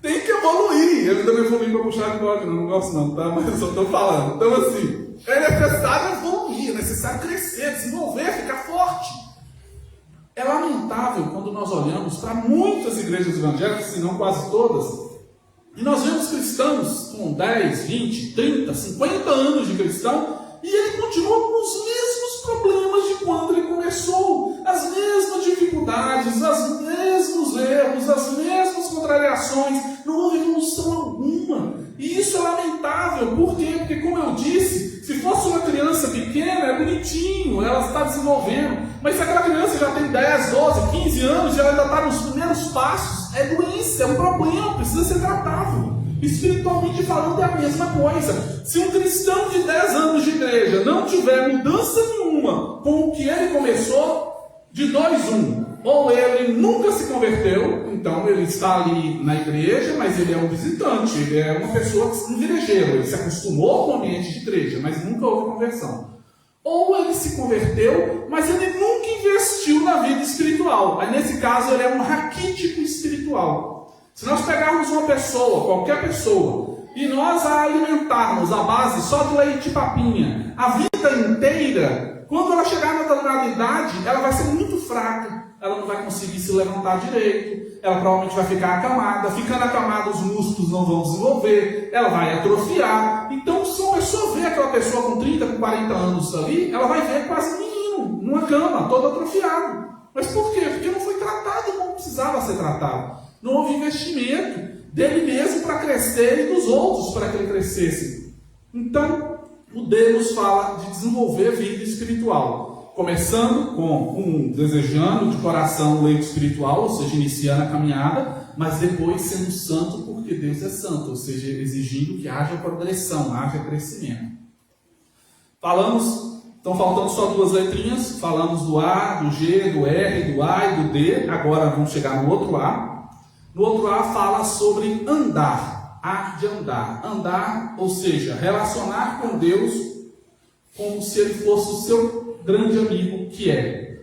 tem que evoluir. Eu também evoluí para puxar de bode, não gosto não, tá? Mas eu só estou falando. Então assim, é necessário evoluir, é necessário crescer, desenvolver, ficar forte. É lamentável quando nós olhamos para muitas igrejas evangélicas, se não quase todas, e nós vemos cristãos com 10, 20, 30, 50 anos de cristão, e ele continua com os mesmos problemas de quando ele começou, as mesmas dificuldades, os mesmos erros, as mesmas contrariações, não houve evolução alguma. E isso é lamentável. Por quê? Porque, como eu disse, se fosse uma criança pequena, é bonitinho, ela está desenvolvendo. Mas se aquela criança já tem 10, 12, 15 anos e ela ainda está nos primeiros passos, é doença, é um problema, precisa ser tratável. Espiritualmente falando, é a mesma coisa. Se um cristão de 10 anos de igreja não tiver mudança nenhuma com o que ele começou, de 2, 1. Ou ele nunca se converteu, então ele está ali na igreja, mas ele é um visitante, ele é uma pessoa um igrejeiro, ele se acostumou com o ambiente de igreja, mas nunca houve conversão. Ou ele se converteu, mas ele nunca investiu na vida espiritual. Aí, nesse caso, ele é um raquítico espiritual. Se nós pegarmos uma pessoa, qualquer pessoa, e nós a alimentarmos à base só de leite e papinha, a vida inteira, quando ela chegar na determinada idade, ela vai ser muito fraca. Ela não vai conseguir se levantar direito, ela provavelmente vai ficar acamada, ficando acamada os músculos não vão desenvolver, ela vai atrofiar. Então, se uma pessoa vê aquela pessoa com 30, com 40 anos ali, ela vai ver quase menino, numa cama, todo atrofiado. Mas por quê? Porque não foi tratado como precisava ser tratado. Não houve investimento dele mesmo para crescer e dos outros para que ele crescesse. Então, o Deus fala de desenvolver vida espiritual. Começando com desejando de coração o leite espiritual, ou seja, iniciando a caminhada, mas depois sendo santo porque Deus é santo, ou seja, exigindo que haja progressão, haja crescimento. Estão faltando só 2 letrinhas, falamos do A, do G, do R, do A e do D, agora vamos chegar no outro A. No outro A fala sobre andar, ar de andar. Andar, ou seja, relacionar com Deus como se Ele fosse o seu grande amigo que é.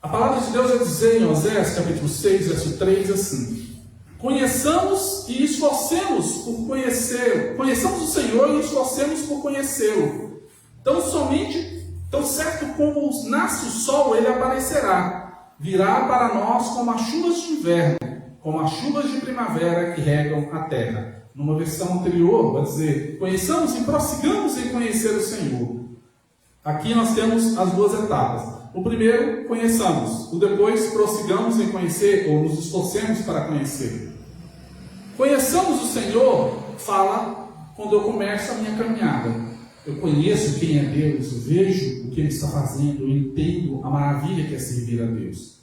A palavra de Deus vai dizer em Oséias, capítulo 6, verso 3, assim: conheçamos e esforcemos por conhecê-lo. Conheçamos o Senhor e esforcemos por conhecê-lo. Tão certo como nasce o sol, ele aparecerá. Virá para nós como as chuvas de inverno, como as chuvas de primavera que regam a terra. Numa versão anterior, vai dizer: conheçamos e prossigamos em conhecer o Senhor. Aqui nós temos as 2 etapas. O primeiro, conheçamos. O depois, prossigamos em conhecer, ou nos esforcemos para conhecer. Conheçamos o Senhor, fala quando eu começo a minha caminhada. Eu conheço quem é Deus, eu vejo o que Ele está fazendo, eu entendo a maravilha que é servir a Deus.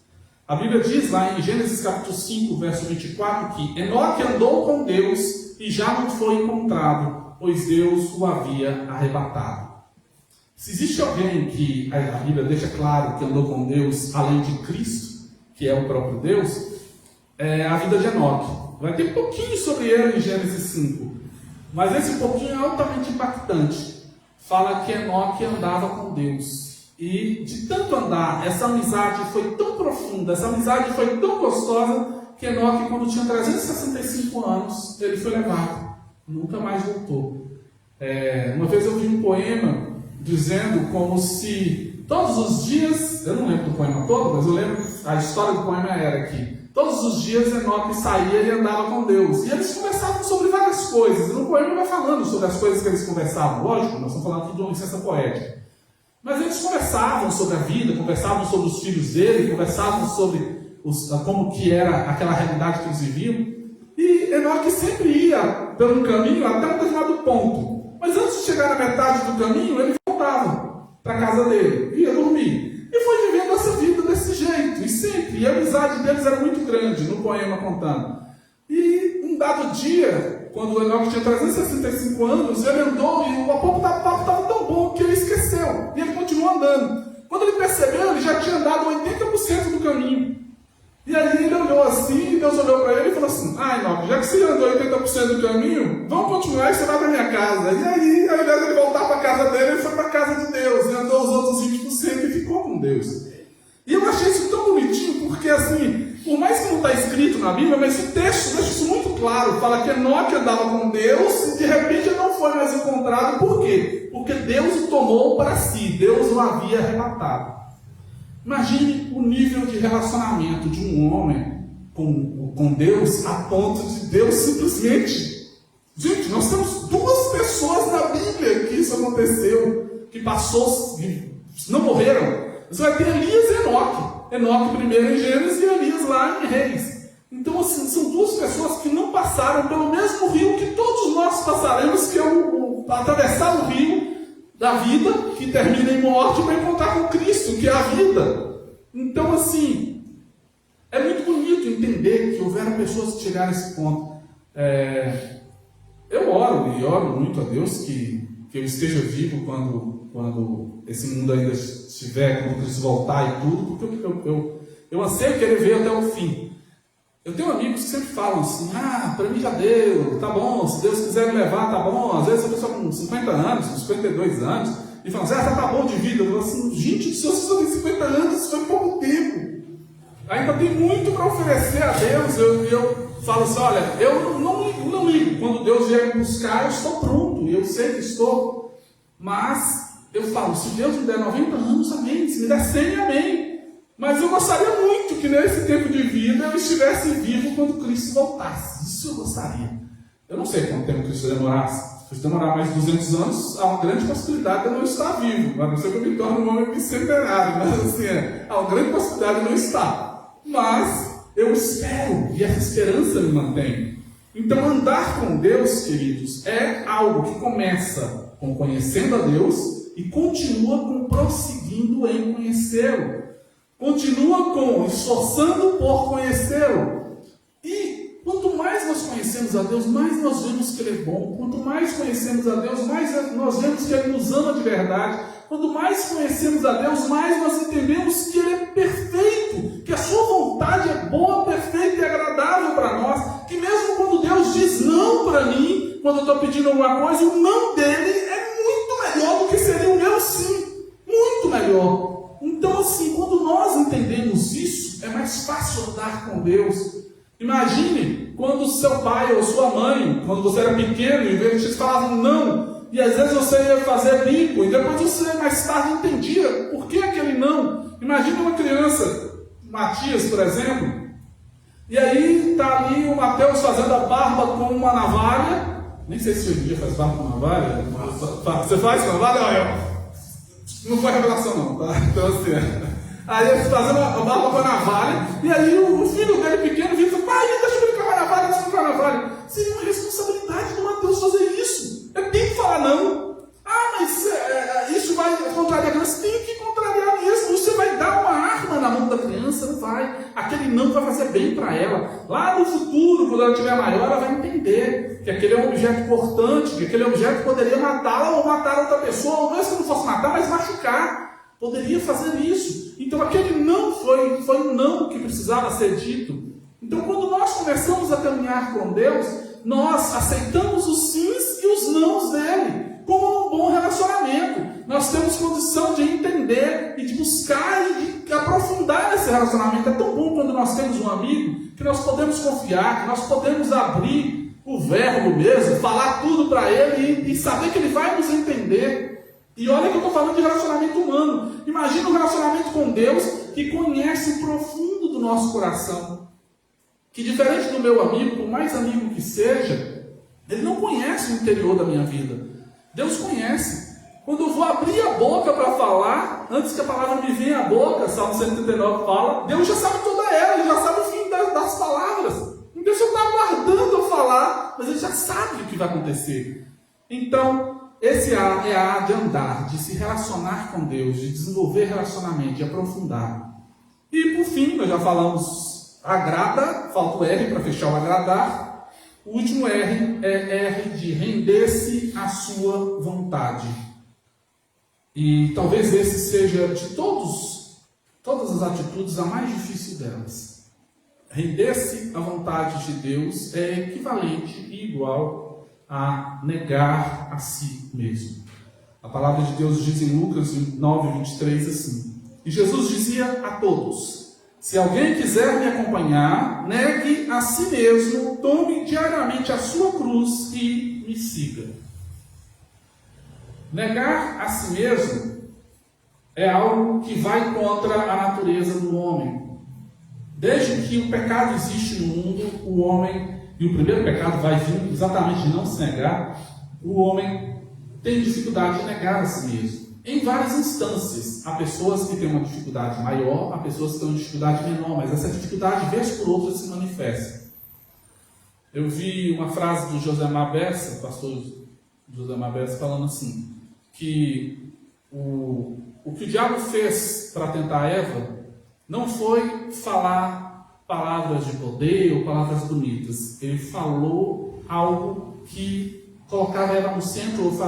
A Bíblia diz lá em Gênesis capítulo 5, verso 24, que Enoque andou com Deus e já não foi encontrado, pois Deus o havia arrebatado. Se existe alguém que a Bíblia deixa claro que andou com Deus além de Cristo, que é o próprio Deus, é a vida de Enoque. Vai ter pouquinho sobre ele em Gênesis 5, mas esse pouquinho é altamente impactante. Fala que Enoque andava com Deus, e de tanto andar, essa amizade foi tão profunda, essa amizade foi tão gostosa, que Enoque, quando tinha 365 anos, ele foi levado, nunca mais voltou. Uma vez eu vi um poema dizendo como se todos os dias, eu não lembro do poema todo, mas eu lembro, a história do poema era que todos os dias Enoque saía e andava com Deus, e eles conversavam sobre várias coisas, e no poema vai falando sobre as coisas que eles conversavam. Lógico, nós estamos falando aqui de uma licença poética, mas eles conversavam sobre a vida, conversavam sobre os filhos dele, conversavam sobre como que era aquela realidade que eles viviam. E Enoque sempre ia pelo caminho até um determinado ponto. Mas antes de chegar na metade do caminho, ele voltava para a casa dele, ia dormir. E foi vivendo essa vida desse jeito, e sempre. E a amizade deles era muito grande, no poema contando. E um dado dia, quando o Enoque tinha 365 anos, ele andou e o papo estava tão bom que ele esqueceu. E ele continuou andando. Quando ele percebeu, ele já tinha andado 80% do caminho. E aí ele olhou assim, Deus olhou para ele e falou assim: Enoque, já que você andou 80% do caminho, vamos continuar e você vai para minha casa. E aí, ao invés de ele voltar para a casa dele, ele foi para a casa de Deus e andou os outros 20% e ficou com Deus. E eu achei isso tão bonitinho, porque assim, por mais que não está escrito na Bíblia, mas o texto deixa isso muito claro. Fala que Enoque andava com Deus e de repente ele não foi mais encontrado. Por quê? Porque Deus o tomou para si, Deus o havia arrebatado. Imagine o nível de relacionamento de um homem com Deus, a ponto de Deus simplesmente... Gente, nós temos 2 pessoas na Bíblia que isso aconteceu, que passou, não morreram. Você vai ter Elias e Enoque. Enoque primeiro em Gênesis e Elias lá em Reis. Então, assim, são 2 pessoas que não passaram pelo mesmo rio que todos nós passaremos, que é atravessar o rio da vida, que termina em morte, para encontrar com Cristo, que é a vida. Então, assim, é muito bonito entender que houveram pessoas que chegaram a esse ponto. Eu oro, e oro muito a Deus que eu esteja vivo quando esse mundo ainda estiver, quando Cristo voltar e tudo, porque eu anseio que ele veja até o fim. Eu tenho amigos que sempre falam assim: para mim já deu, tá bom, se Deus quiser me levar, tá bom. Às vezes a pessoa com 50 anos, com 52 anos, e fala assim: já tá bom de vida. Eu falo assim: gente, se você só tem 50 anos, isso foi pouco tempo. Ainda tem muito para oferecer a Deus. Eu falo assim: olha, eu não ligo. Quando Deus vier me buscar, eu estou pronto, eu sei que estou. Mas eu falo: se Deus me der 90 anos, amém. Se me der 100, amém. Mas eu gostaria muito que nesse tempo de vida eu estivesse vivo quando Cristo voltasse. Isso eu gostaria. Eu não sei quanto tempo Cristo demorasse. Se demorar mais de 200 anos, há uma grande possibilidade de eu não estar vivo. A não ser que eu me torne um homem bicentenário. Mas assim, há uma grande possibilidade de eu não estar. Mas eu espero, e essa esperança me mantém. Então, andar com Deus, queridos, é algo que começa com conhecendo a Deus e continua com prosseguindo em conhecê-lo. Continua com esforçando por conhecê-lo. E quanto mais nós conhecemos a Deus, mais nós vemos que Ele é bom. Quanto mais conhecemos a Deus, mais nós vemos que Ele nos ama de verdade. Quanto mais conhecemos a Deus, mais nós entendemos que Ele é perfeito, que a sua vontade é boa, perfeita e agradável para nós. Que mesmo quando Deus diz não para mim, quando eu estou pedindo alguma coisa, o não dele é muito melhor do que seria o meu sim. Muito melhor. Então, assim, quando nós entendemos isso, é mais fácil andar com Deus. Imagine quando seu pai ou sua mãe, quando você era pequeno, e eles falavam não, e às vezes você ia fazer bico, e depois você mais tarde entendia por que aquele não. Imagine uma criança, Matias, por exemplo, e aí está ali o Mateus fazendo a barba com uma navalha. Nem sei se hoje em dia faz barba com navalha. Você faz com navalha? Olha, não foi revelação não, tá? Então assim, aí eles fazendo a barba com a navalha, e aí o filho dele pequeno vira e fala: pai, deixa eu brincar com a navalha, deixa eu brincar com a navalha. Seria uma responsabilidade do Mateus fazer isso. Ele tem que falar não. Mas isso vai contrariar a criança. Tem que contrariar mesmo. Você vai dar uma arma na mão da criança, não vai. Aquele não vai fazer bem para ela. Lá no futuro, quando ela estiver maior, ela vai entender que aquele é um objeto importante, que aquele objeto poderia matá-la ou matar outra pessoa, ou mesmo que não fosse matar, mas machucar. Poderia fazer isso. Então aquele não foi um não que precisava ser dito. Então quando nós começamos a caminhar com Deus, nós aceitamos os sims e os nãos dele, como um bom relacionamento. Nós temos condição de entender e de buscar e de aprofundar esse relacionamento. É tão bom quando nós temos um amigo que nós podemos confiar, que nós podemos abrir o verbo mesmo, falar tudo para ele e saber que ele vai nos entender. E olha que eu estou falando de relacionamento humano. Imagina um relacionamento com Deus que conhece o profundo do nosso coração. Que diferente do meu amigo, por mais amigo que seja, ele não conhece o interior da minha vida. Deus conhece. Quando eu vou abrir a boca para falar, antes que a palavra me venha à boca, Salmo 139 fala, Deus já sabe toda ela, ele já sabe o fim das palavras. Então pessoa está aguardando eu falar, mas ele já sabe o que vai acontecer. Então, esse A é a A de andar, de se relacionar com Deus, de desenvolver relacionamento, de aprofundar. E por fim, nós já falamos agrada, falta o R para fechar o agradar. O último R é R de render-se à sua vontade. E talvez esse seja de todas as atitudes a mais difícil delas. Render-se à vontade de Deus é equivalente e igual a negar a si mesmo. A palavra de Deus diz em Lucas 9:23 assim: e Jesus dizia a todos: se alguém quiser me acompanhar, negue a si mesmo, tome diariamente a sua cruz e me siga. Negar a si mesmo é algo que vai contra a natureza do homem. Desde que o pecado existe no mundo, o homem, e o primeiro pecado vai vir exatamente de não se negar, o homem tem dificuldade de negar a si mesmo. Em várias instâncias, há pessoas que têm uma dificuldade maior, há pessoas que têm uma dificuldade menor, mas essa dificuldade, vez por outra, se manifesta. Eu vi uma frase do Josemar Bessa, o pastor Josemar Bessa, falando assim, que o que o diabo fez para tentar Eva não foi falar palavras de poder ou palavras bonitas. Ele falou algo que colocava Eva no centro ou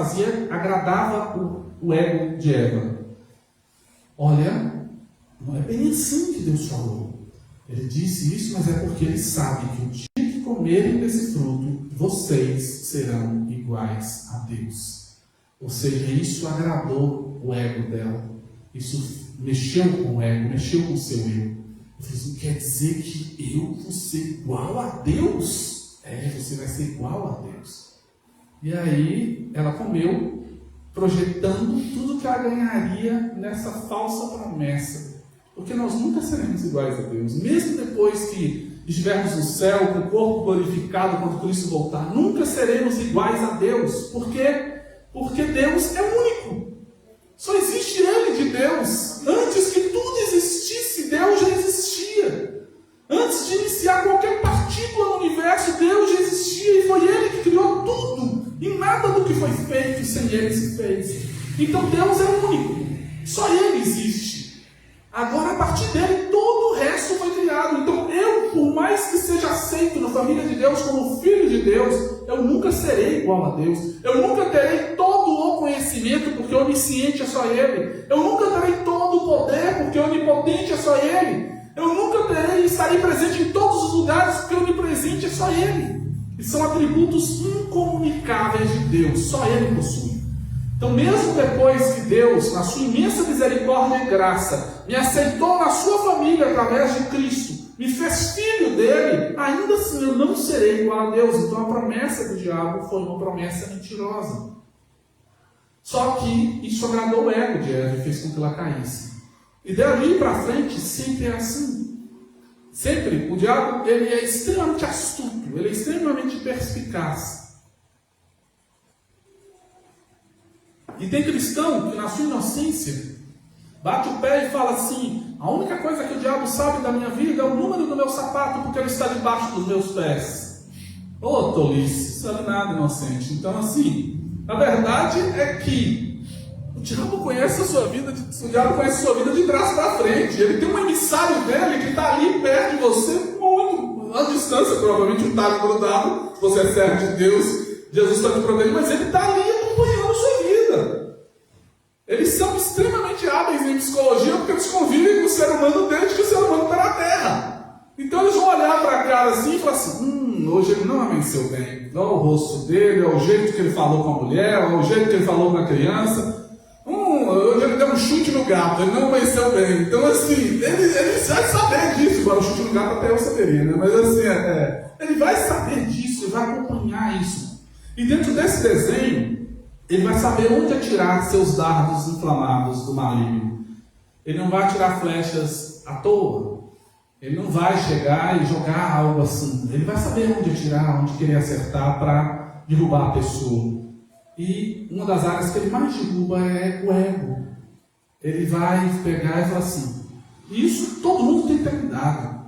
agradava o ego de Eva. Olha, não é bem assim que Deus falou. Ele disse isso, mas é porque ele sabe que o dia que comerem desse fruto, vocês serão iguais a Deus. Ou seja, isso agradou o ego dela. Isso mexeu com o ego, mexeu com o seu eu. Isso quer dizer que eu vou ser igual a Deus? Você vai ser igual a Deus. E aí ela comeu, projetando tudo que ela ganharia nessa falsa promessa. Porque nós nunca seremos iguais a Deus. Mesmo depois que estivermos no céu, com o corpo glorificado quando Cristo voltar, nunca seremos iguais a Deus. Por quê? Porque Deus é único. Só existe Ele de Deus. Antes que tudo existisse, Deus já existia. Antes de iniciar qualquer partícula no universo, Deus já existia. E foi Ele que criou tudo. E nada do que foi feito sem Ele se fez. Então Deus é único. Só Ele existe. Agora, a partir dele, todo o resto foi criado. Então eu, por mais que seja aceito na família de Deus como filho de Deus, eu nunca serei igual a Deus. Eu nunca terei todo o conhecimento, porque onisciente é só Ele. Eu nunca terei todo o poder, porque onipotente é só Ele. Eu nunca estarei presente em todos os lugares, porque onipresente é só Ele. E são atributos incomunicáveis de Deus, só Ele possui. Então, mesmo depois que Deus, na sua imensa misericórdia e graça, me aceitou na sua família através de Cristo, me fez filho dele, ainda assim eu não serei igual a Deus. Então a promessa do diabo foi uma promessa mentirosa. Só que isso agradou o ego de Eva e fez com que ela caísse. E dali para frente sempre é assim. Sempre, o diabo ele é extremamente astuto, ele é extremamente perspicaz. E tem cristão que na sua inocência bate o pé e fala assim: a única coisa que o diabo sabe da minha vida é o número do meu sapato, porque ele está debaixo dos meus pés. Ô tolice, sabe nada, inocente. Então assim, a verdade é que o diabo conhece a sua vida, de trás para frente. Ele tem um emissário dele que está ali perto de você, muito à distância, provavelmente um talho grudado. Se você é servo de Deus, Jesus está te protegendo, mas ele está ali acompanhando a sua vida. Eles são extremamente hábeis em psicologia, porque eles convivem com o ser humano desde que o ser humano está na Terra. Então eles vão olhar para a cara assim e falar assim: hoje ele não amanheceu bem. Olha o rosto dele, olha o jeito que ele falou com a mulher, olha o jeito que ele falou com a criança. Hoje ele deu um chute no gato, ele não amanheceu bem. Então assim, ele vai saber disso. Agora o chute no gato até eu saberia, né? Mas assim, ele vai saber disso, ele vai acompanhar isso. E dentro desse desenho, ele vai saber onde atirar seus dardos inflamados do maligno. Ele não vai atirar flechas à toa. Ele não vai chegar e jogar algo assim. Ele vai saber onde atirar, onde querer acertar para derrubar a pessoa. E uma das áreas que ele mais derruba é o ego. Ele vai pegar e falar assim: isso todo mundo tem que ter cuidado.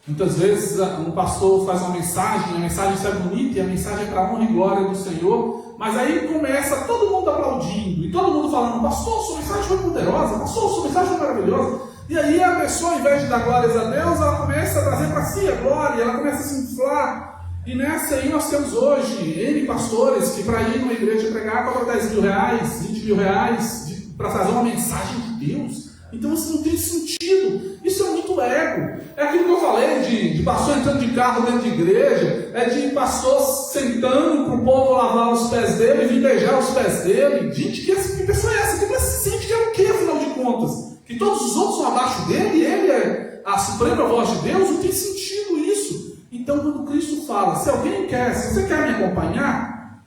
Muitas vezes um pastor faz uma mensagem, a mensagem está bonita e a mensagem é para a honra e glória do Senhor, mas aí começa todo mundo aplaudindo e todo mundo falando: pastor, sua mensagem foi poderosa, pastor, sua mensagem foi maravilhosa. E aí a pessoa, ao invés de dar glórias a Deus, ela começa a trazer para si a glória, ela começa a se inflar. E nessa aí nós temos hoje N pastores que para ir numa igreja pregar cobram 10 mil reais, 20 mil reais para trazer uma mensagem de Deus. Então isso não tem sentido, isso é muito ego. É aquilo que eu falei de pastor entrando de carro dentro de igreja, é de pastor sentando para o povo lavar os pés dele e vir beijar os pés dele. Gente, que pessoa é essa? Que se sente que é o quê, afinal de contas? Que todos os outros são abaixo dele e ele é a suprema voz de Deus? Não tem sentido isso. Então quando Cristo fala, se você quer me acompanhar,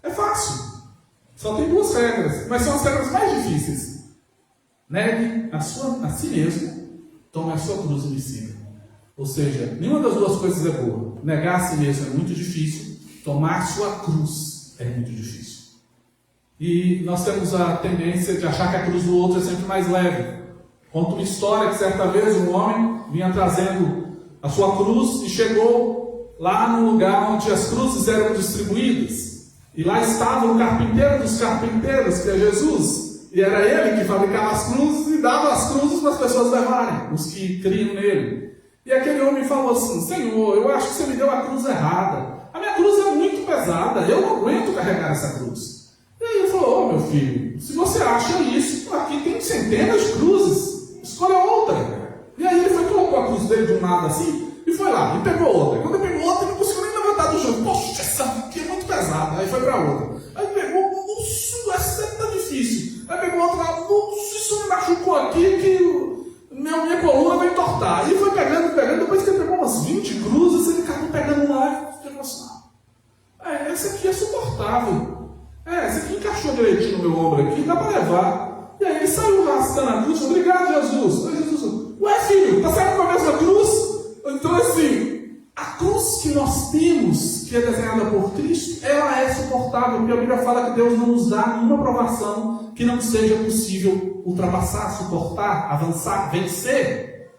é fácil. Só tem duas regras, mas são as regras mais difíceis. Negue a si mesmo, tome a sua cruz e me siga. Ou seja, nenhuma das duas coisas é boa. Negar a si mesmo é muito difícil, tomar a sua cruz é muito difícil. E nós temos a tendência de achar que a cruz do outro é sempre mais leve. Conta uma história que certa vez um homem vinha trazendo a sua cruz e chegou lá no lugar onde as cruzes eram distribuídas. E lá estava o carpinteiro dos carpinteiros, que é Jesus. E era ele que fabricava as cruzes e dava as cruzes para as pessoas levarem, os que criam nele. E aquele homem falou assim: Senhor, eu acho que você me deu a cruz errada. A minha cruz é muito pesada, eu não aguento carregar essa cruz. E aí ele falou: meu filho, se você acha isso, aqui tem centenas de cruzes, escolha outra. E aí ele foi, colocou a cruz dele de um lado assim, e foi lá, e pegou outra. E quando ele pegou outra, ele não conseguiu nem levantar do chão. Poxa, essa aqui é muito pesada. Aí foi para outra. Aí pegou, essa tá difícil. Aí pegou outra, isso me machucou aqui, que minha coluna vai entortar. E foi pegando, depois que ele pegou umas 20 cruzes, ele acabou pegando lá e falou assim: essa aqui é suportável. Essa aqui encaixou direitinho no meu ombro aqui, dá para levar. E aí ele saiu arrastando a cruz. Obrigado, Jesus. Aí Jesus: ué, filho, tá saindo com a mesma cruz? Então assim, a cruz que nós temos, que é desenhada por Cristo, ela é suportável, porque a Bíblia fala que Deus não nos dá nenhuma provação que não seja possível ultrapassar, suportar, avançar, vencer.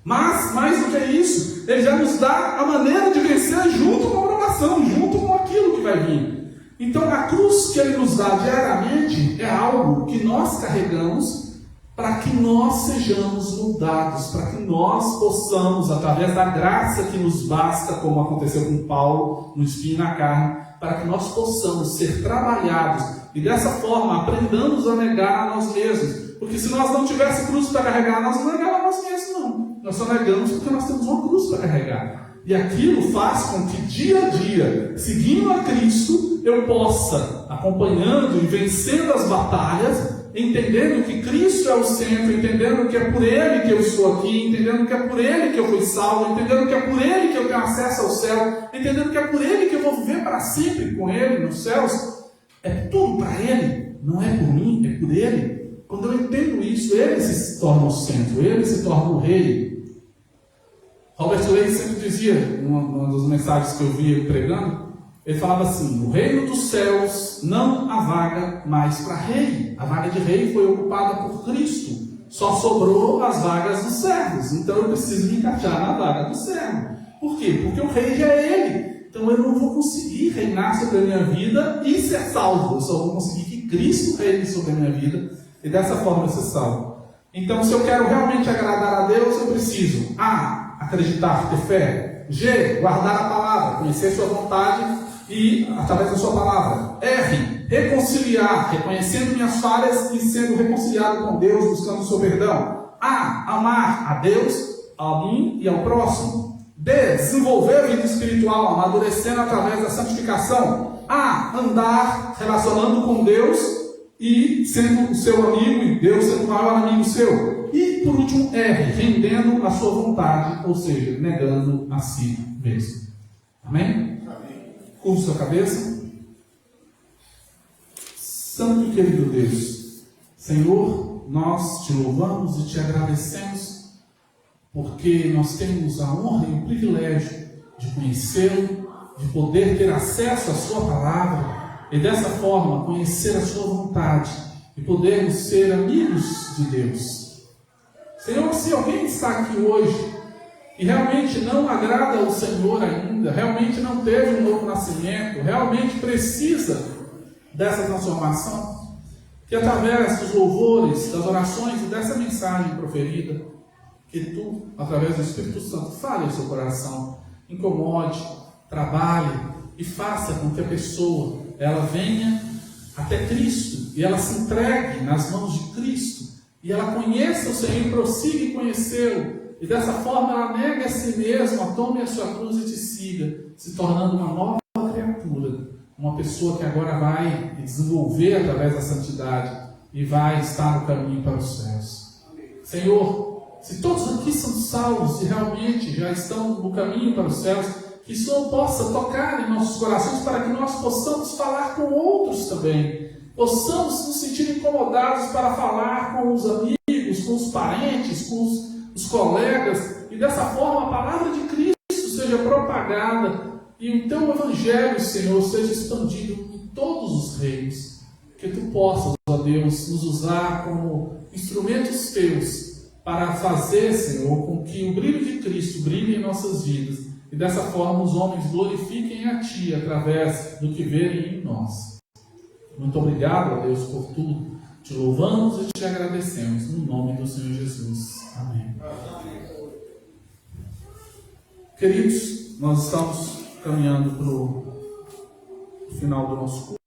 Mas, mais do que isso, Ele já nos dá a maneira de vencer junto com a provação, junto com aquilo que vai vir. Então, a cruz que Ele nos dá diariamente é algo que nós carregamos para que nós sejamos moldados, para que nós possamos, através da graça que nos basta, como aconteceu com Paulo, no espinho na carne, para que nós possamos ser trabalhados e dessa forma aprendamos a negar a nós mesmos. Porque se nós não tivéssemos cruz para carregar, nós não negamos a nós mesmos, não. Nós só negamos porque nós temos uma cruz para carregar. E aquilo faz com que dia a dia, seguindo a Cristo, eu possa, acompanhando e vencendo as batalhas, entendendo que Cristo é o centro, entendendo que é por Ele que eu estou aqui, entendendo que é por Ele que eu fui salvo, entendendo que é por Ele que eu tenho acesso ao céu, entendendo que é por Ele que eu vou viver para sempre com Ele nos céus. É tudo para Ele, não é por mim, é por Ele. Quando eu entendo isso, Ele se torna o centro, Ele se torna o rei. Robert Leigh sempre dizia, numa das mensagens que eu vi ele pregando, ele falava assim: no reino dos céus não há vaga mais para rei. A vaga de rei foi ocupada por Cristo. Só sobrou as vagas dos servos. Então eu preciso me encaixar na vaga do servo. Por quê? Porque o rei já é Ele. Então eu não vou conseguir reinar sobre a minha vida e ser salvo. Eu só vou conseguir que Cristo reine sobre a minha vida e dessa forma eu ser salvo. Então, se eu quero realmente agradar a Deus, eu preciso A. Acreditar, ter fé. G. Guardar a palavra, conhecer sua vontade e através da sua palavra. R. Reconciliar, reconhecendo minhas falhas e sendo reconciliado com Deus, buscando o seu perdão. A. Amar a Deus, a mim e ao próximo. D. Desenvolver a vida espiritual, amadurecendo através da santificação. A. Andar relacionando com Deus e sendo o seu amigo e Deus sendo o maior amigo seu. E por último, R. Rendendo a sua vontade, ou seja, negando a si mesmo. Amém? Curva sua cabeça. Santo e querido Deus, Senhor, nós te louvamos e te agradecemos porque nós temos a honra e o privilégio de conhecê-lo, de poder ter acesso à sua palavra e dessa forma conhecer a sua vontade e podermos ser amigos de Deus. Senhor, se alguém está aqui hoje e realmente não agrada ao Senhor ainda, realmente não teve um novo nascimento, realmente precisa dessa transformação, que através dos louvores, das orações e dessa mensagem proferida, que tu, através do Espírito Santo, fale ao seu coração, incomode, trabalhe e faça com que a pessoa ela venha até Cristo e ela se entregue nas mãos de Cristo e ela conheça o Senhor e prossiga em conhecê-lo. E dessa forma ela negue a si mesma, tome a sua cruz e te siga, se tornando uma nova criatura, uma pessoa que agora vai desenvolver através da santidade e vai estar no caminho para os céus. Senhor, se todos aqui são salvos e realmente já estão no caminho para os céus, que o Senhor possa tocar em nossos corações para que nós possamos falar com outros também, possamos nos sentir incomodados para falar com os amigos, com os parentes, com os colegas, e dessa forma a palavra de Cristo seja propagada e o teu evangelho, Senhor, seja expandido em todos os reinos. Que tu possas, ó Deus, nos usar como instrumentos teus para fazer, Senhor, com que o brilho de Cristo brilhe em nossas vidas e dessa forma os homens glorifiquem a Ti através do que verem em nós. Muito obrigado, ó Deus, por tudo. Te louvamos e te agradecemos no nome do Senhor Jesus. Amém. Queridos, nós estamos caminhando para o final do nosso curso.